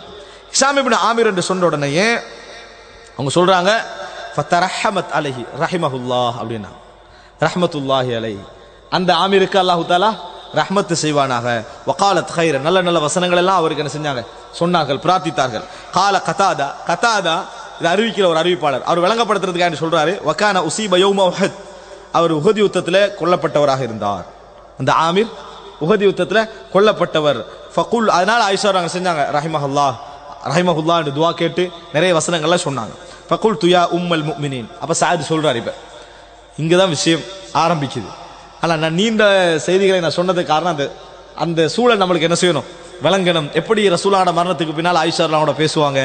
ஹிஷாம் இப்னு ஆமிர் என்று சொன்ன உடனே அவங்க சொல்றாங்க ஃபதரஹமத் அலைஹி ரஹிமஹுல்லாஹ் அப்படின்னா ரஹ்மத்துல்லாஹி அலைஹி அந்த ஆமிருக்கு அல்லாஹ் தஆலா ரஹ்மத் செய்வானாக. வகாலத் கைர நல்ல நல்ல வசனங்கள் எல்லாம் அவருக்கு என்ன செஞ்சாங்க சொன்னார்கள் பிரார்த்தித்தார்கள். கால கதாதா கதாதா இது அறிவிக்கிற ஒரு அறிவிப்பாளர் அவர் விளங்கப்படுத்துறதுக்காக சொல்றாரு. வகான உஸீப யௌம உஹத் அவர் உஹத் யுத்தத்தில் கொல்லப்பட்டவராக இருந்தார். அந்த ஆமிர் உஹத் யுத்தத்தில் கொல்லப்பட்டவர். ஃபகுல் அதனால ஆயிஷா அவங்க செஞ்சாங்க ரஹிமஹுல்லாஹ் ரஹிமஹுல்லாஹ் என்று துஆ கேட்டு நிறைய வசனங்கள்லாம் சொன்னாங்க. ஃபகுல் துயா உம்மல் முஃமினீன் அப்ப சஅத் சொல்றாரு. இப்ப இங்கதான் விஷயம் ஆரம்பிக்குது. ஆனால் நான் நீண்ட செய்திகளை நான் சொன்னதுக்கு காரணம் அந்த சூழல் நம்மளுக்கு என்ன செய்யணும் விளங்கணும். எப்படி ரசூலுல்லாஹோட மரணத்துக்கு பின்னால் ஆயிஷா ரலியல்லாஹு அன்ஹா பேசுவாங்க,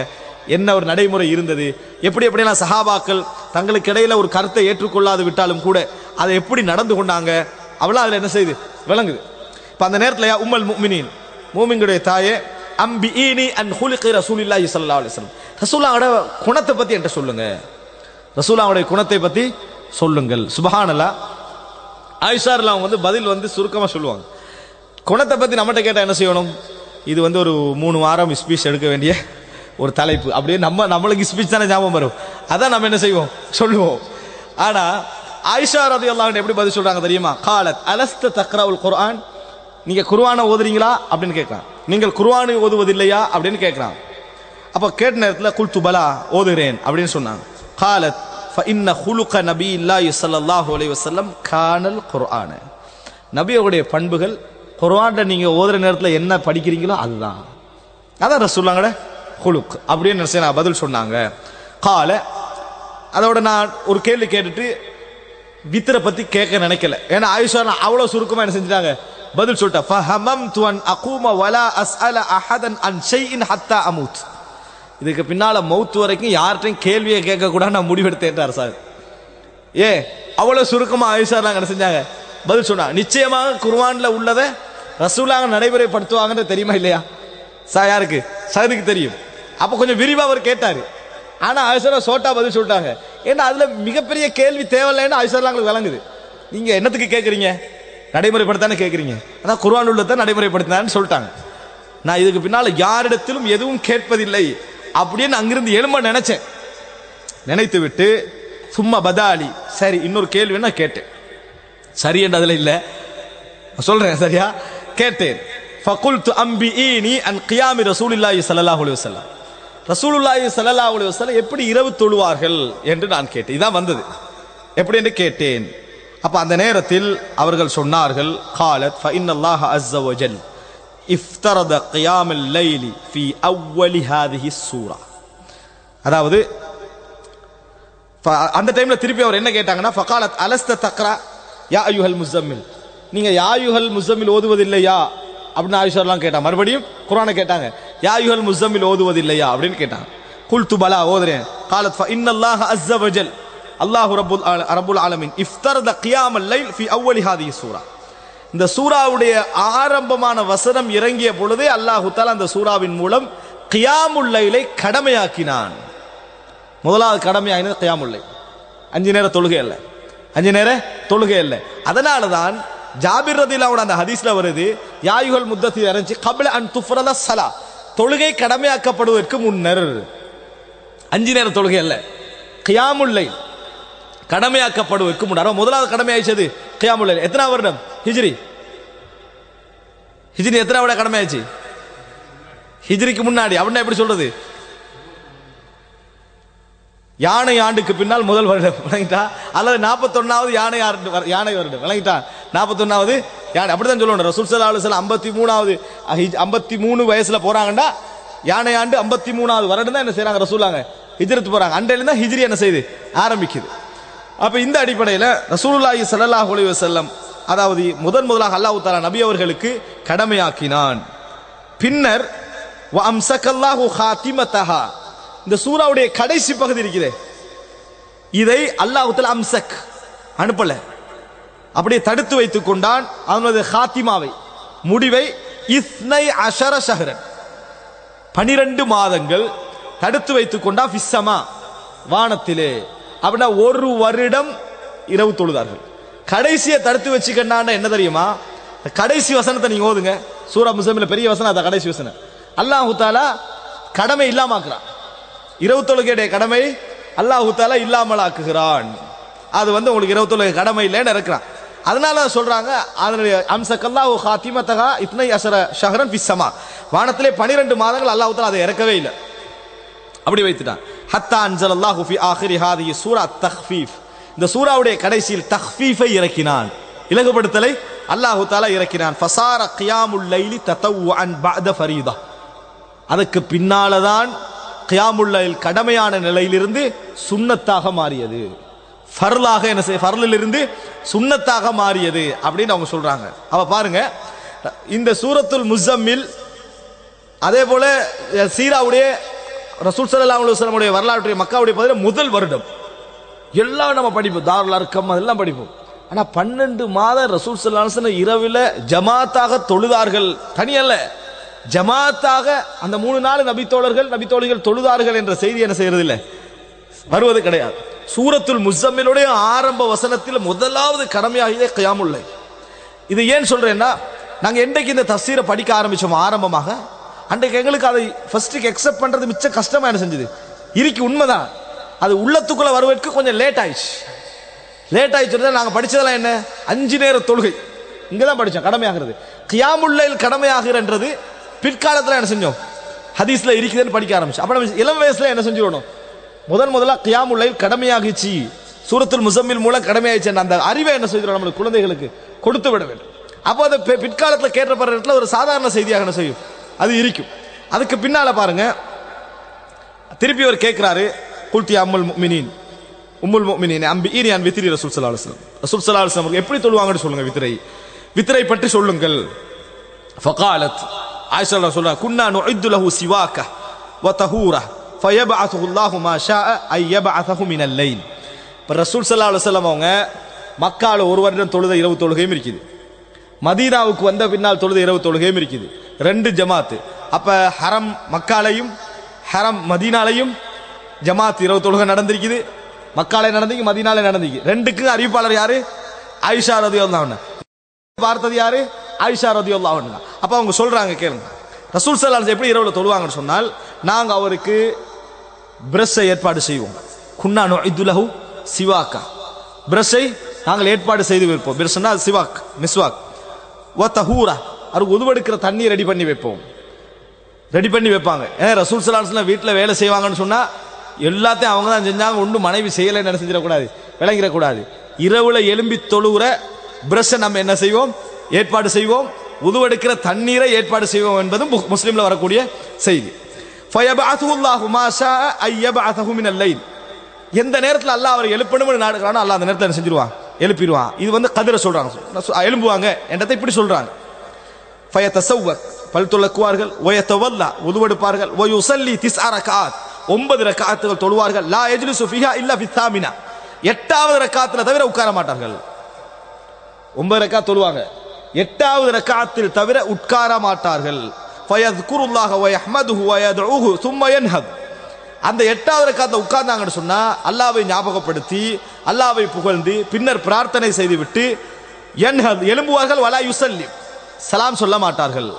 என்ன ஒரு நடைமுறை இருந்தது, எப்படியெல்லாம் சஹாபாக்கள் தங்களுக்கு இடையில ஒரு கருத்தை ஏற்றுக்கொள்ளாது விட்டாலும் கூட அதை எப்படி நடந்து கொண்டாங்க அவளா அதுல என்ன செய்யுது விளங்குது. இப்ப அந்த நேரத்தில் உம்மல் முஃமினீன் மூமின்களுடைய தாயே அம்பிஈனி அன் ஹுலிகி ரசூலுல்லாஹி ஸல்லல்லாஹு அலைஹி வஸல்லம் ரசூலுல்லாஹோட குணத்தை பத்தி என்கிட்ட சொல்லுங்க, ரசூலுல்லாஹோட குணத்தை பத்தி சொல்லுங்கள். சுப்ஹானல்லாஹ் ஆயிஷா ரலியல்லாஹு அன்ஹா பதில் சுருக்கமா சொல்லுவாங்க. குணத்தை பத்தி நம்மகிட்ட கேட்டா என்ன செய்யணும்? இது ஒரு 3 வாரம் ஸ்பீச் எடுக்க வேண்டிய ஒரு தலைப்பு. அப்படியே நம்மளுக்கு ஸ்பீச் தானே ஞாபகம் வரும், அதான் நம்ம என்ன செய்வோம் சொல்லுவோம். ஆனா ஆயிஷா ரலியல்லாஹு அன்ஹா எப்படி பதில் சொல்றாங்க தெரியுமா? காலத் அலஸ்த தக்ரவுல் குர்ஆன் நீங்க குர்ஆனை ஓதுறீங்களா அப்படின்னு கேட்கறான். நீங்கள் குர்ஆனை ஓதுவதில்லையா அப்படின்னு கேட்கறான். அப்ப கேட்ட நேரத்தில் குல்து பலா ஓதுகிறேன் அப்படின்னு சொன்னாங்க. காலத் فإن خلق نبي الله صلى الله عليه وسلم كان القرآن நபியோடைய பண்புகள் குர்ஆன்ல நீங்க ஓதுற நேரத்தில் என்ன படிக்கிறீங்களோ அதுதான் அதான் ரசூலுல்லாஹோட குலுக் அப்படின்னு நான் பதில் சொன்னாங்க. கால அதோட நான் ஒரு கேள்வி கேட்டுட்டு வித்ரை பத்தி கேட்க நினைக்கல. ஏன்னா ஆயிஷா அவ்வளவு சுருக்கமா என்ன செஞ்சிட்டாங்க பதில் சொல்லிட்டா. ஃபஹமம்து அன் அகூம வலா அஸ்அல அஹதன் அன் ஷைஇன் ஹத்தா அமூத் இதுக்கு பின்னால மௌத் வரைக்கும் யார்கிட்டையும் கேள்வியை கேட்க கூட நான் முடிவெடுத்தேன்றார் சார். அவ்வளவு சுருக்கமா ஆயிஷா என்ன செஞ்சாங்க பதில் சொன்னாங்க. நிச்சயமாக குர்ஆன்ல உள்ளதை ரசூலுல்லாஹ் நடைமுறைப்படுத்துவாங்கன்னு தெரியுமா இல்லையா? யாருக்கு? சஹதுக்கு தெரியும். அப்ப கொஞ்சம் விரிவா அவர் கேட்டாரு. ஆனா ஆயிஷா சோட்டா பதில் சொல்லிட்டாங்க. ஏன்னா அதுல மிகப்பெரிய கேள்வி தேவையில்லைன்னு ஆயிஷா உங்களுக்கு விளங்குது. நீங்க என்னத்துக்கு கேட்கறீங்க? நடைமுறைப்படுத்தானே கேட்கறீங்க, அதான் குர்ஆன் உள்ளதை நடைமுறைப்படுத்தினான்னு சொல்லிட்டாங்க. நான் இதுக்கு பின்னால யாரிடத்திலும் எதுவும் கேட்பதில்லை அப்படின்னு அங்கிருந்து எழும்ப நினைச்சேன். நினைத்து விட்டு சும்மா பதாலி சரி இன்னொரு கேள்வி நான் கேட்டேன். சரி என்று அதுல இல்ல சொல்றேன் சரியா கேட்டேன். ஃபகுல்து அம்பிஈனி அன் கியாமி ரசூலுல்லாஹி ஸல்லல்லாஹு அலைஹி வஸல்லம் ரசூலுல்லாஹி ஸல்லல்லாஹு அலைஹி வஸல்லம் எப்படி இரவு தொழுவார்கள் என்று நான் கேட்டேன். இதான் வந்தது எப்படி என்று கேட்டேன். அப்ப அந்த நேரத்தில் அவர்கள் சொன்னார்கள் காலத் ஃபஇன்னல்லாஹ அஸ்ஸ வஜல் இஃப்தரத கியாமல் லைலி ஃபி அவ்வலி ஹாதிஹி ஸூரா. அதாவது அந்த டைம்ல திருப்பி அவர் என்ன கேட்டாங்கன்னா ஃபகாலத் அலஸ்த தக்ரா யா அய்யுஹல் முஸம்மில் நீங்க யா அய்யுஹல் முஸம்மில் ஓதுவதில்லையா அப்படின்னு ஆயிஷா எல்லாம் கேட்டாங்க. மறுபடியும் குர்ஆனை கேட்டாங்க. யா அய்யுஹல் முஸம்மில் ஓதுவதில்லையா அப்படின்னு கேட்டாங்க. குல்து பலா ஓதுறேன். காலத் ஃபஇன்னல்லாஹ அஸ்ஸ வஜல் அல்லாஹு ரப்புல் ஆலமீன் இஃப்தரத கியாமல் லைல் ஃபி அவ்வலி ஹாதிஹி ஸூரா. இந்த சூராவுடைய ஆரம்பமான வசனம் இறங்கிய பொழுதே அல்லாஹ் தஆலா அந்த சூராவின் மூலம் கியாமுல் லைலை கடமையாக்கினான். முதலாவது கடமையாகினது கியாமுல் லைல். 5 நேர தொழுகை அல்ல, 5 நேர தொழுகை அல்ல. அதனால தான் ஜாபிர் ரலியல்லாஹு அன்ஹு அந்த ஹதீஸ்ல வருது யா அய்யுஹல் முத்தஸிர் அரஞ்சி கப்ல அன் துஃப்ரத ஸலா தொழுகை கடமையாக்கப்படுவதற்கு முன்னர் 5 நேர தொழுகை அல்ல கியாமுல் லைல் கடமையாக்கப்படுவதற்கு முன்னர். முதலாவது கடமை ஆயிச்சது கியாமுல் லைல். எத்தனாவது வருடம்? ஹிஜ்ரி எத்தனாவது கடமை ஆயிடுச்சு? ஹிஜ்ரிக்கு முன்னாடி. அப்படின்னா எப்படி சொல்றது? யானை ஆண்டுக்கு பின்னால் முதல் வருடம் விளங்கிட்டா, அல்லது 41வது யானை வருடம் விளங்கிட்டா, 41வது யானை அப்படித்தான் சொல்லணும். ரசூல் ஸல்லல்லாஹு அலைஹி வஸல்லம் 53 வயசுல போறாங்கன்னா யானை ஆண்டு 53வது வருடம் தான் என்ன செய்றாங்க ரசூலாங்க ஹிஜ்ரத் போறாங்க. அன்றையிலிருந்து தான் ஹிஜ்ரி என்ன செய்யுது ஆரம்பிக்குது. அப்ப இந்த அடிப்படையில் ரசூலுல்லாஹி ஸல்லல்லாஹு அலைஹி வஸல்லம் அதாவது முதலாக அல்லாஹ் தஆலா நபி அவர்களுக்கு கடமையாக்கினான். பின்னர் வ அம்ஸகல்லாஹு காத்திமத்தஹா, இந்த சூராவுடைய கடைசி பகுதி இருக்குது, இதை அல்லாஹ் தஆலா அம்ஸக் அனுப்பல, அப்படியே தடுத்து வைத்துக் கொண்டான். அதனுடைய காத்திமாவை முடிவை 12 ஷஹ்ரன் 12 மாதங்கள் தடுத்து வைத்துக் கொண்டா ஃபிஸ்ஸமா வானத்திலே. அப்படின்னா ஒரு வருடம் இரவு தொழுதார்கள். கடைசியை தடுத்து வச்சுக்கண்டான என்ன தெரியுமா? கடைசி வசனத்தை நீங்க ஓதுங்க, சூரா முஸம்மில பெரிய வசனம் அத கடைசி வசனம். அல்லாஹ் தஆலா கடமை இல்லாமக்குறான், இரவு தொழுகையுடைய கடமை அல்லாஹ் தஆலா இல்லாமல் ஆக்குகிறான். அது உங்களுக்கு இரவு தொழுகை கடமை இல்லைன்னு இருக்கிறான். அதனால சொல்றாங்க அதனுடைய அம்ஸகல்லாஹு காத்திமத்தஹா 12 ஷஹ்ரன் ஃபிஸ்ஸமா, வானத்திலே 12 மாதங்கள் அல்லாஹ் தஆலா அதை இறக்கவே இல்லை, அப்படி வைத்துட்டான். ஹத்தா அன்ஸலல்லாஹு ஃபி ஆகிரி ஹாதிஹி சூரா தக்ஃபீஃப், இந்த சூராவுடைய கடைசியில் தக்ஃபீஃபை இறக்கினான், இலகுபடுத்தலை அல்லாஹ் தஆலா இறக்கினான். ஃபஸார கியாமுல் லைலி ததவ்வுஅன் பஅத ஃபரீதா, அதுக்கு பின்னால்தான் கியாமுல் லைல் கடமையான நிலையிலிருந்து சுன்னத்தாக மாறியது, ஃபர்லாக என்ன செய்ய ஃபர்லிலிருந்து சுன்னத்தாக மாறியது அப்படின்னு அவங்க சொல்றாங்க. அவ பாருங்க, இந்த சூரத்துல் முஸம்மில் அதே போல சீராவுடைய ரசூல் ஸல்லல்லாஹு அலைஹி வஸல்லம் உடைய வரலாற்றுடைய மக்காவுடைய பதில முதல் வருடம் எல்லாம் நம்ம படிப்போம், தாருல் அர்கம் அதெல்லாம் படிப்போம். ஆனா 12 மாதம் ரசூல் ஸல்லல்லாஹு அலைஹி வஸல்லம் இரவில ஜமாத்தாக தொழுதார்கள், தனியல்ல ஜமாத்தாக. அந்த 3 நாள் நபித்தோழர்கள் தொழுதார்கள் என்ற செய்தி என்ன செய்யறது இல்லை, வருவது கிடையாது. சூரத்துல் முஸம்மிலுடைய ஆரம்ப வசனத்தில் முதலாவது கடமையாகியதே கியாமுல் லைல். இது ஏன் சொல்றேன்னா, நாங்க என்றைக்கு இந்த தஃசீரை படிக்க ஆரம்பிச்சோம் ஆரம்பமாக, அன்றைக்கு எங்களுக்கு அதை ஃபர்ஸ்ட்டுக்கு எக்ஸெப்ட் பண்றது மிச்ச கஷ்டமா என்ன செஞ்சது இருக்கு. உண்மைதான், அது உள்ளத்துக்குள்ள வருவதற்கு கொஞ்சம் லேட் ஆயிடுச்சு. நாங்க படிச்சதெல்லாம் என்ன 5 நேர தொழுகை இங்கதான் படிச்சோம் கடமையாகிறது. கியாமுல் லைல் கடமையாகிறன்றது பிற்காலத்தில் என்ன செஞ்சோம், ஹதீஸ்ல இருக்குதுன்னு படிக்க ஆரம்பிச்சோம். அப்ப நம்ம இளம் வயசுல என்ன செஞ்சிடணும், முதல்ல கியாமுல் லைல் கடமையாகிச்சு, சூரத்துல் முஸம்மில் மூலம் கடமையாயிச்சு, அந்த அறிவை என்ன செய்கிறோம் நம்மளுக்கு குழந்தைகளுக்கு கொடுத்து விட வேண்டும். அப்போ அதை பிற்காலத்தில் கேட்டப்படுற இடத்துல ஒரு சாதாரண செய்தியாக என்ன செய்யும் அது இருக்கும். அதுக்கு பின்னால பாருங்க, திருப்பி அவர் கேட்கிறாரு, குல்தி உம்முல் முஃமினீன் அம்பிஇனி அன் வித்ரி ரசூல் ஸல்லல்லாஹு அலைஹி வஸல்லம், ரசூல் ஸல்லல்லாஹு அலைஹி வஸல்லம் எப்படி தொழுவாங்கன்னு சொல்லுங்க, வித்ரை பற்றி சொல்லுங்கள். ஃபகாலத், ஆயிஷா ரலியல்லாஹு சொல்றா, குன்னா நுஇத்து லஹு சிவாக வ தஹூரா ஃபயபஅஸுஹு அல்லாஹு மா ஷாஅ ஐ யபஅஸஹு மினல் லைல். இப்ப ரசூல் ஸல்லல்லாஹு அலைஹி வஸல்லம் அவங்க மக்கால ஒரு வருடம் தொழுத இரவு தொழுகையும் இருக்குது, மதீனாவுக்கு வந்த பின்னால் தொழுத இரவு தொழுகையும் இருக்குது, 2 ஜமாத். அப்ப ஹரம் மக்காலையும் ஹரம் மதீனாலையும் ஜமாத் இரவு தொழுகை நடந்திருக்குது, மக்காலை நடந்தீங்க மதீனாலே நடந்தீங்க. 2க்கும் அறிவிப்பாளர் யாரு, ஆயிஷா ரலியல்லாஹு அன்ஹா. பார்த்தது யாரு, ஆயிஷா ரலியல்லாஹு அன்ஹா. அப்ப அவங்க சொல்றாங்க கேளுங்க, ரசூல் ஸல்லல்லாஹு அலைஹி வஸல்லம் எப்படி இரவுல தொழுவாங்கன்னு சொன்னால், நாங்க அவருக்கு பிரஷை ஏற்பாடு செய்வோம். குன்னா நுஇத்து லஹு சிவாக்கா, பிரஷை நாங்கள் ஏற்பாடு செய்து வைப்போம். பிரஷ்னா சிவாக் மிஸ்வாக். வ தஹூரா, அவருக்கு உதுவெடுக்கிற தண்ணி ரெடி பண்ணி வைப்போம், ரெடி பண்ணி வைப்பாங்க. ஏன் ரசூல் ஸல்லல்லாஹு அலைஹி வஸல்லம் வீட்டில் வேலை செய்வாங்கன்னு சொன்னா எல்லாத்தையும் அவங்க தான் செஞ்சாங்க, ஒன்றும் மனைவி செய்யலை என்ன செஞ்சிடக்கூடாது, விளங்கிடக்கூடாது. இரவுல எலும்பி தொழுகிற பிரஷை நம்ம என்ன செய்வோம், ஏற்பாடு செய்வோம், உதுவெடுக்கிற தண்ணீரை ஏற்பாடு செய்வோம் என்பதும் முஸ்லிம்ல வரக்கூடிய செய்தி. ஃபயபஅஸுஹு அல்லாஹு மா ஷாஅ ஐ யபஅஸஹு மினல் லைல், எந்த நேரத்தில் அல்லாஹ் அவரை எழுப்பணும்னு நாடுறானோ அல்லாஹ் அந்த நேரத்தில் என்ன செஞ்சிருவான், எழுப்பிடுவான். இது கதிரை சொல்றாங்க, எழும்புவாங்க என்றதை இப்படி சொல்றாங்க. ஃபயதஸவ்வக், பல் துலக்குவார்கள், வயதவல்லா உதுவெடுப்பார்கள், வயுஸல்லி 9 ரக்அத் 9 ரக்அத்துகள் தொழுவார்கள், லா யஜ்லிசு ஃபிஹா இல்லா ஃபித்தாமினா, 8வது ரக்அத்துல தவிர உட்கார மாட்டார்கள். 9 ரக்அத் தொழுவாங்க, 8வது ரக்அத்தில் தவிர உட்கார மாட்டார்கள். ஃபயذ்குருல்லாஹ வயஹ்மதுஹு வயதுஹு ثم ينهض, அந்த 8வது ரக்அத்துல உட்கார்ந்தாங்கன்னு சொன்னா அல்லாஹ்வை ஞாபகப்படுத்தி அல்லாஹ்வை புகழ்ந்து பின்னர் பிரார்த்தனை செய்துவிட்டு யன்ஹத் எழும்புவார்கள், வலா யுஸல்லிம் சலாம் சொல்ல மாட்டார்கள்.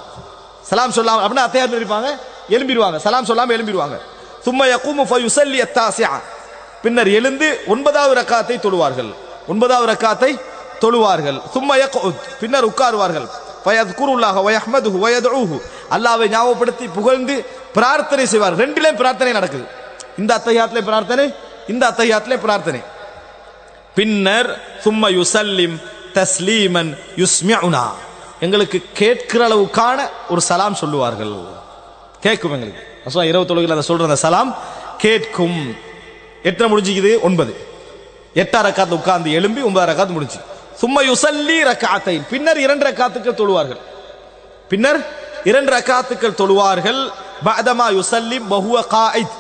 சலாம் சொல்லாம அப்படின்னா அத்தையாத்துல இருப்பாங்க, எழும்பிடுவாங்க, சலாம் சொல்லாம எழும்பிடுவாங்க. ثم يقوم فيصلي التاسعة, பின்னர் எழுந்து 9வது ரக்அத்தை தொழுவார்கள், 9வது ரக்அத்தை தொழுவார்கள். ثم يقعد, பின்னர் உட்காருவார்கள். ஃபயذ்குருல்லாஹ வயஹ்மதுஹு வயதுஹு, அல்லாஹ்வை ஞாபகப்படுத்தி புகழ்ந்து பிரார்த்தனை செய்வார். 2லையும் பிரார்த்தனை நடக்குது, இந்த அத்தஹியாத்திலே பிரார்த்தனை, இந்த அத்தஹியாத்திலே பிரார்த்தனை. பின்னர் ثم يسلم تسليما يسمعنا, எங்களுக்கு கேட்கிற அளவுக்கான ஒரு சலாம் சொல்லுவார்கள், கேட்கும் எங்களுக்கு. ரசூலுல்லாஹ் இரவு தொழுகையில் அதை சொல்ற அந்த சலாம் கேட்கும். எத்தனை முடிஞ்சிக்குது? 9. 8 ரக்காத் உட்கார்ந்து எழும்பி 9 ரக்காத் முடிஞ்சு. சும்ம யுஸல்லி ரக்அத்தைன், பின்னர் 2 ரக்காத்துக்கள் தொழுவார்கள். பின்னர் 2 ரக்காத்துக்கள் தொழுவார்கள். பஅதமா யுஸல்லிம் வஹுவ காயித்,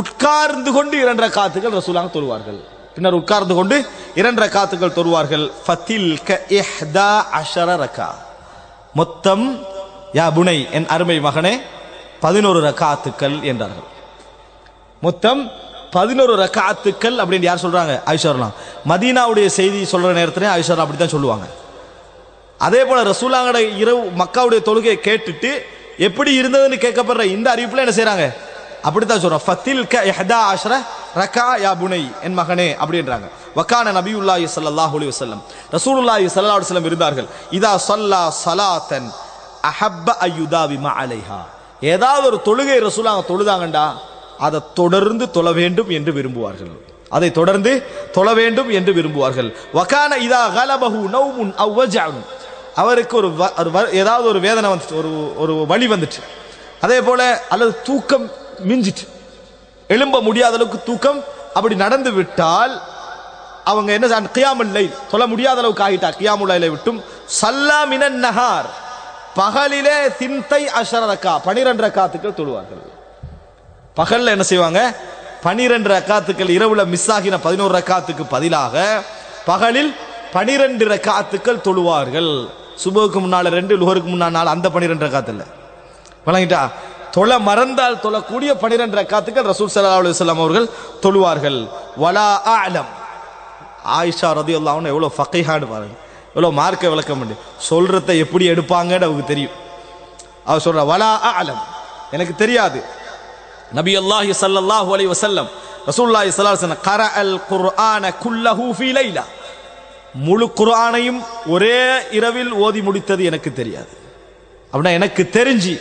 உட்கார்ந்து கொண்டு 2 ரக்காத்துக்கள் ரசூலுல்லாஹ் தொழுவார்கள். பின்னர் உட்கார்ந்து கொண்டு 2 ரக்காத்துக்கள் தொழுவார்கள். ஃபதில்க 11 ரக்கா, மொத்தம் யா புனை, என் அருமை மகனே, 11 ரக்காத்துக்கள் என்றார்கள். மொத்தம் 11 ரக்காத்துக்கள் அப்படின்னு யார் சொல்றாங்க? ஆயிஷா. மதீனாவுடைய செய்தி சொல்ற நேரத்திலே ஆயிஷா அப்படித்தான் சொல்லுவாங்க. அதே போல ரசூலுல்லாஹ்வோட இரவு மக்காவுடைய தொழுகையை கேட்டுட்டு எப்படி இருந்ததுன்னு கேட்கப்படுற இந்த அறிவிப்புல என்ன செய்யறாங்க? அப்படித்தான் சொல்றோம். ஃபதில்க 11 ரக்கா யா புனை, என் மகனே அப்படின்றாங்க. வகான நபியுல்லாஹி ஸல்லல்லாஹு அலைஹி வஸல்லம், ரசூலுல்லாஹி ஸல்லல்லாஹு அலைஹி வஸல்லம் இருந்தார்கள். இதா ஸல்லா ஸலாத்தன் அஹப்ப அய்யுதாவிமா அலைஹா, ஏதாவது ஒரு தொழுகை ரசூலுல்லாஹ் தொழுதாங்கண்டா அதை தொடர்ந்து தொழ வேண்டும் என்று விரும்புவார்கள். அதை தொடர்ந்து தொழ வேண்டும் என்று விரும்புவார்கள். வகான இதா கலபஹு நௌமுன் அவ் வஜஅன், அவருக்கு ஒரு ஏதாவது ஒரு வேதனை வந்துச்சு, ஒரு வலி வந்துச்சு, அதே போல அல்லது தூக்கம் மிஞ்சிட்டு எழும்ப முடியாத அளவுக்கு தூக்கம் அப்படி நடந்து விட்டால் அவங்க என்ன கியாமுல் லைல் தொழ முடியாத அளவுக்கு ஆகிட்டா கியாமுல் லைலை விட்டும் சல்லா மினன் நஹார், பகலிலே சிந்தை 10 ரக்கா 12 ரக்காத்துக்கள் தொழுவார்கள். பகல்ல என்ன செய்வாங்க? 12 ரக்காத்துக்கள், இரவுல மிஸ் ஆகின 11 ரக்காத்துக்கு பதிலாக பகலில் 12 ரக்காத்துக்கள் தொழுவார்கள். சுபுக்கு முன்னால 2, லுஹருக்கு முன்னால 4, அந்த 12 ரக்காத்து இல்ல, வழங்கிட்டா தொழ மறந்தால் தொழக்கூடிய 12 ரக்காத்துக்கள் ரசூல் ஸல்லல்லாஹு அலைஹி வஸல்லம் அவர்கள் தொழுவார்கள். வலா அஅலம், ஆயிஷா ரலியல்லாஹு அன்ஹா எவ்வளவு ஃபகீஹான்னு பாருங்க, எவ்வளவு மார்க்க விளக்கம் பண்ணி சொல்றத எப்படி எடுப்பாங்கன்னு அவருக்கு தெரியும். அவ சொல்ற வலா அஅலம், எனக்கு தெரியாது. நபி அல்லாஹ் ஸல்லல்லாஹு அலைஹி வஸல்லம் ரசூலுல்லாஹி ஸல்லல்லாஹு அலைஹி வஸல்லம் கரஅல் குர்ஆன குல்லஹு ஃபீ லைலா, முழு குர்ஆனையும் ஒரே இரவில் ஓதி முடித்தது எனக்கு தெரியாது. அப்படின்னா எனக்கு தெரிஞ்சு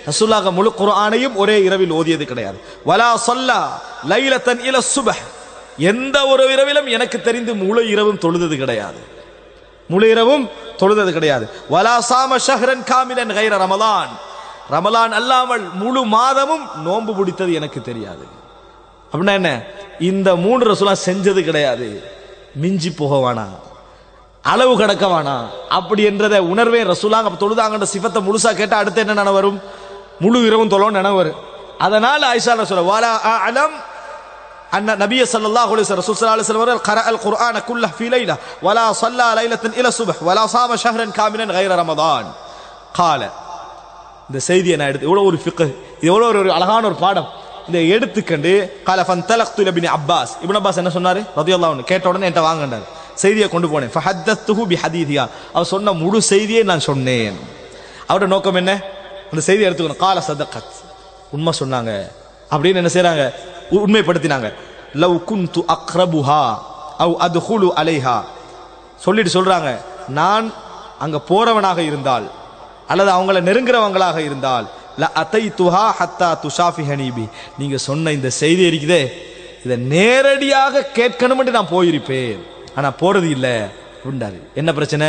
ரசூலுல்லாஹ் முழு குர்ஆனையும் ஒரே இரவில் ஓதியது கிடையாது. வலா ஸல்லா லைலத்தன் இல சுபஹ், எந்த ஒரு இரவிலும் எனக்கு தெரிந்து முழு இரவும் தொழுதது கிடையாது, முழு இரவும் தொழுதது கிடையாது. வலா சாம ஷஹ்ரன் காமிலன் கைர ரமலான், ரமலான் அல்லாமல் முழு மாதமும் நோன்பு பிடித்தது எனக்கு தெரியாது. அப்படின்னா என்ன? இந்த 3 ரசூலுல்லாஹ் செஞ்சது கிடையாது. மிஞ்சி போகவானா, அளவு கடக்கவானா, அப்படி என்றத உணர்வே ரசூலுல்லாஹ் தொழுதாங்கன்ற சிஃபத்தை முழுசா கேட்டா அடுத்து என்ன நினைவு வரும்? முழு இரவும் தொழணும் நினைவு வரும். அதனால ஆயிஷா ரசூலுல்லாஹ் வலா அஅலம் அன்ன நபி ஸல்லல்லாஹு அலைஹி வஸல்லம் ரசூல் ஸல்லல்லாஹு அலைஹி வஸல்லம் கரஅல் குர்ஆன குல்லஹு ஃபீ லைலா வலா ஸல்லா லைலத்தன் இல சுப்ஹ் வலா சாம ஷஹ்ரன் காமிலன் கைர ரமதான். قال, இந்த செய்தியை நான் எடுத்து எவ்வளவு ஒரு ஃபிக்ஹ், இது எவ்வளவு ஒரு அழகான ஒரு பாடம். இந்த எடுத்துக்கண்டு قال فانطلقت لابن عباس, இப்னு அப்பாஸ் என்ன சொன்னாரு ரலியல்லாஹு அன்ஹு, கேட்ட உடனே என்கிட்ட வாங்கண்டாரு, செய்தியை கொண்டு போனேன். فحدثته بحديثها, அவர் சொன்ன முழு செய்தியை நான் சொன்னேன். அவரோட நோக்கம் என்ன? அந்த செய்தியை எடுத்துக்கணும். قال صدقت, உண்மை சொன்னாங்க அப்படின்னு என்ன செய்றாங்க? உண்மைப்படுத்தினாங்க. லவ் குன்து அக்ரபுஹா அவ் அத்குலு அலைஹா, சொல்லிட்டு சொல்றாங்க, நான் அங்க போறவனாக இருந்தால் அல்லது அவங்கள நெருங்குறவங்களாக இருந்தால் ல அதைதுஹா ஹத்தா துஷாஃபிஹனி பி, நீங்க சொன்ன இந்த செய்தி இருக்குதே இதை நேரடியாக கேட்கணும் என்று நான் போயிருப்பேன், ஆனா போறது இல்லை அப்படின்றாரு. என்ன பிரச்சனை?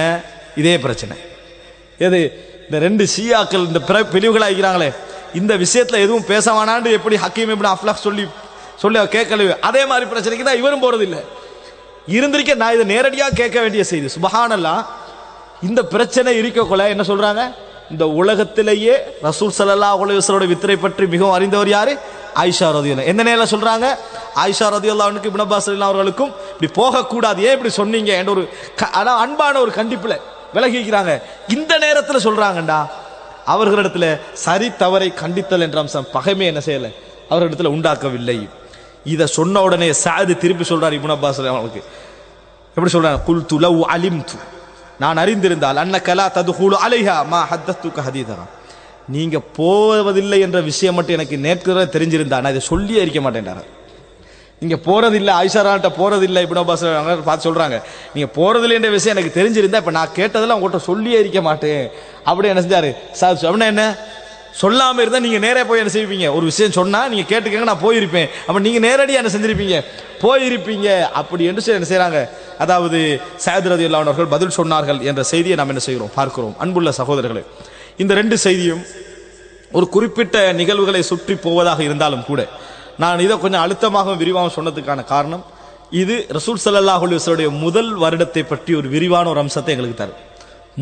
இதே பிரச்சனை. எது? இந்த 2 ஷியாக்கள் இந்த பிரிவுகளாகிறாங்களே, இந்த விஷயத்துல எதுவும் பேச வேணான்னு எப்படி ஹக்கீம் இப்னு அஃப்லஹ் சொல்லி கேட்கல, அதே மாதிரி பிரச்சனைக்கு தான் இவரும் போறது இல்லை. இருந்திருக்க நான் இதை நேரடியாக கேட்க வேண்டிய செய்தி. சுப்ஹானல்லாஹ், இந்த பிரச்சனை இருக்கக்குள்ள என்ன சொல்றாங்க? இந்த உலகத்திலேயே ரசூல் ஸல்லல்லாஹு அலைஹி வஸல்லம் வித்ரை பற்றி மிகவும் அறிந்தவர் யாரு? ஆயிஷா ரலியல்லாஹு. எந்த நேரத்தில் சொல்றாங்க? ஆயிஷா ரலியல்லாஹு அன்ஹா இப்னு அப்பாஸ் ரலியல்லாஹு அவர்களுக்கும் இப்படி போக கூடாது, ஏன் இப்படி சொன்னீங்க என்ற ஒரு அன்பான ஒரு கண்டிப்புல விலகிக்கிறாங்க. இந்த நேரத்தில் சொல்றாங்கடா, அவர்களிடத்துல சரி தவறை கண்டித்தல் என்ற அம்சம் பகைமை என்ன செய்யல, அவர்களிடத்துல உண்டாக்கவில்லை. இதை சொன்ன உடனே சாது திருப்பி சொல்றாரு இப்னு அப்பாஸ் அவங்களுக்கு. எப்படி சொல்றாங்க? குல்து லவ் அலிம்து, நான் அறிந்திருந்தால் அன்னகலா ததுகுலு அலைஹா மா ஹத்தத்துக ஹதீதா, நீங்க போவதில்லை என்ற விஷயம் மட்டும் எனக்கு நேற்று தெரிஞ்சிருந்தா நான் இதை சொல்லியே இருக்க மாட்டேன்டார். நீங்க போறதில்லை, ஆயிஷாராட்ட போறதில்லை, இப்னு அப்பாஸ் பார்த்து சொல்றாங்க, நீங்க போறதில்லை என்ற விஷயம் எனக்கு தெரிஞ்சிருந்தா இப்ப நான் கேட்டதெல்லாம் உங்கள்கிட்ட சொல்லியே இருக்க மாட்டேன். அப்படி என்ன செஞ்சாரு சார்? அப்படின்னா என்ன? சொல்லாம இருந்தா நீங்க நேரே போய் என்ன செய்வீங்க? ஒரு விஷயம் சொன்னா நீங்க கேட்டுக்கங்க, நான் போயிருப்பேன். அப்ப நீங்க நேரடியா என்ன செஞ்சிருப்பீங்க? போயிருப்பீங்க. அப்படி என்று என்ன செய்யறாங்க? அதாவது சஅத் ரலியல்லாஹு அன்ஹு அவர்கள் பதில் சொன்னார்கள் என்ற செய்தியை நாம் என்ன செய்கிறோம்? பார்க்கிறோம். அன்புள்ள சகோதரர்களே, இந்த 2 செய்தியும் ஒரு குறிப்பிட்ட நிகழ்வுகளை சுற்றி போவதாக இருந்தாலும் கூட நான் இதை கொஞ்சம் அழுத்தமாக விரிவாக சொன்னதுக்கான காரணம், இது ரசூல் ஸல்லல்லாஹு அலைஹி வஸல்லம் முதல் வருடத்தை பற்றி ஒரு விரிவான ஒரு அம்சத்தை எங்களுக்கு தரும்.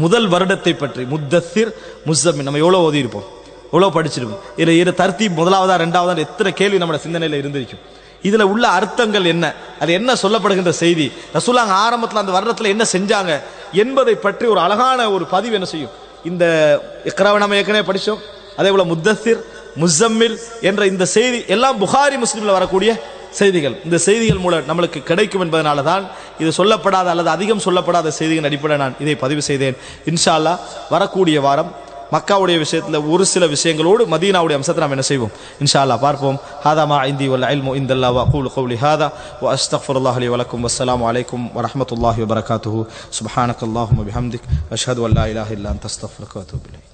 முதல் வருடத்தை பற்றி முத்தஸ்ஸிர் முஸம்மில் நம்ம எவ்வளோ ஓதி இருப்போம், எவ்வளோ படிச்சிருப்போம். இதில் தர்த்தீப் முதலாவதா ரெண்டாவதா எத்தனை கேள்வி நம்ம சிந்தனையில் இருந்திருக்கும். இதுல உள்ள அர்த்தங்கள் என்ன, அது என்ன சொல்லப்படுகின்ற செய்தி, ரசூலுல்லாஹ் ஆரம்பத்தில் அந்த வருடத்தில் என்ன செஞ்சாங்க என்பதை பற்றி ஒரு அழகான ஒரு பதிவு என்ன செய்யும். இந்த இக்ராவை நம்ம ஏற்கனவே படித்தோம். அதே போல முத்தஸ்ஸிர் முஸம்மில் என்ற இந்த செய்தி எல்லாம் புகாரி முஸ்லிம்ல வரக்கூடிய செய்திகள். இந்த செய்திகள் மூலம் நம்மளுக்கு கிடைக்கும் என்பதனால தான் இது சொல்லப்படாத அல்லது அதிகம் சொல்லப்படாத செய்திகள் அடிப்படையில் நான் இதை பதிவு செய்தேன். இன்ஷா அல்லாஹ் வரக்கூடிய வாரம் மக்காவுடைய விஷயத்தில் ஒரு சில விஷயங்களோடு மதீனாவுடைய அம்சத்தை நாம் என்ன செய்வோம் இன்ஷா அல்லாஹ் பார்ப்போம். ஹாதா மா இந்தி வல் இல்மு இந்தல்லாஹ் வ அகூலு கௌலி ஹாதா வ அஸ்தக்ஃபிருல்லாஹ் லி வ லக்கும் வஸ்ஸலாமு அலைக்கும் வ ரஹ்மத்துல்லாஹி வ பரகாத்துஹு சுப்ஹானக்கல்லாஹும்ம பிஹம்திக் அஷ்ஹது அன் லா இலாஹா இல்லா அன்த அஸ்தக்ஃபிருக வ அத்தூபு இலைக்.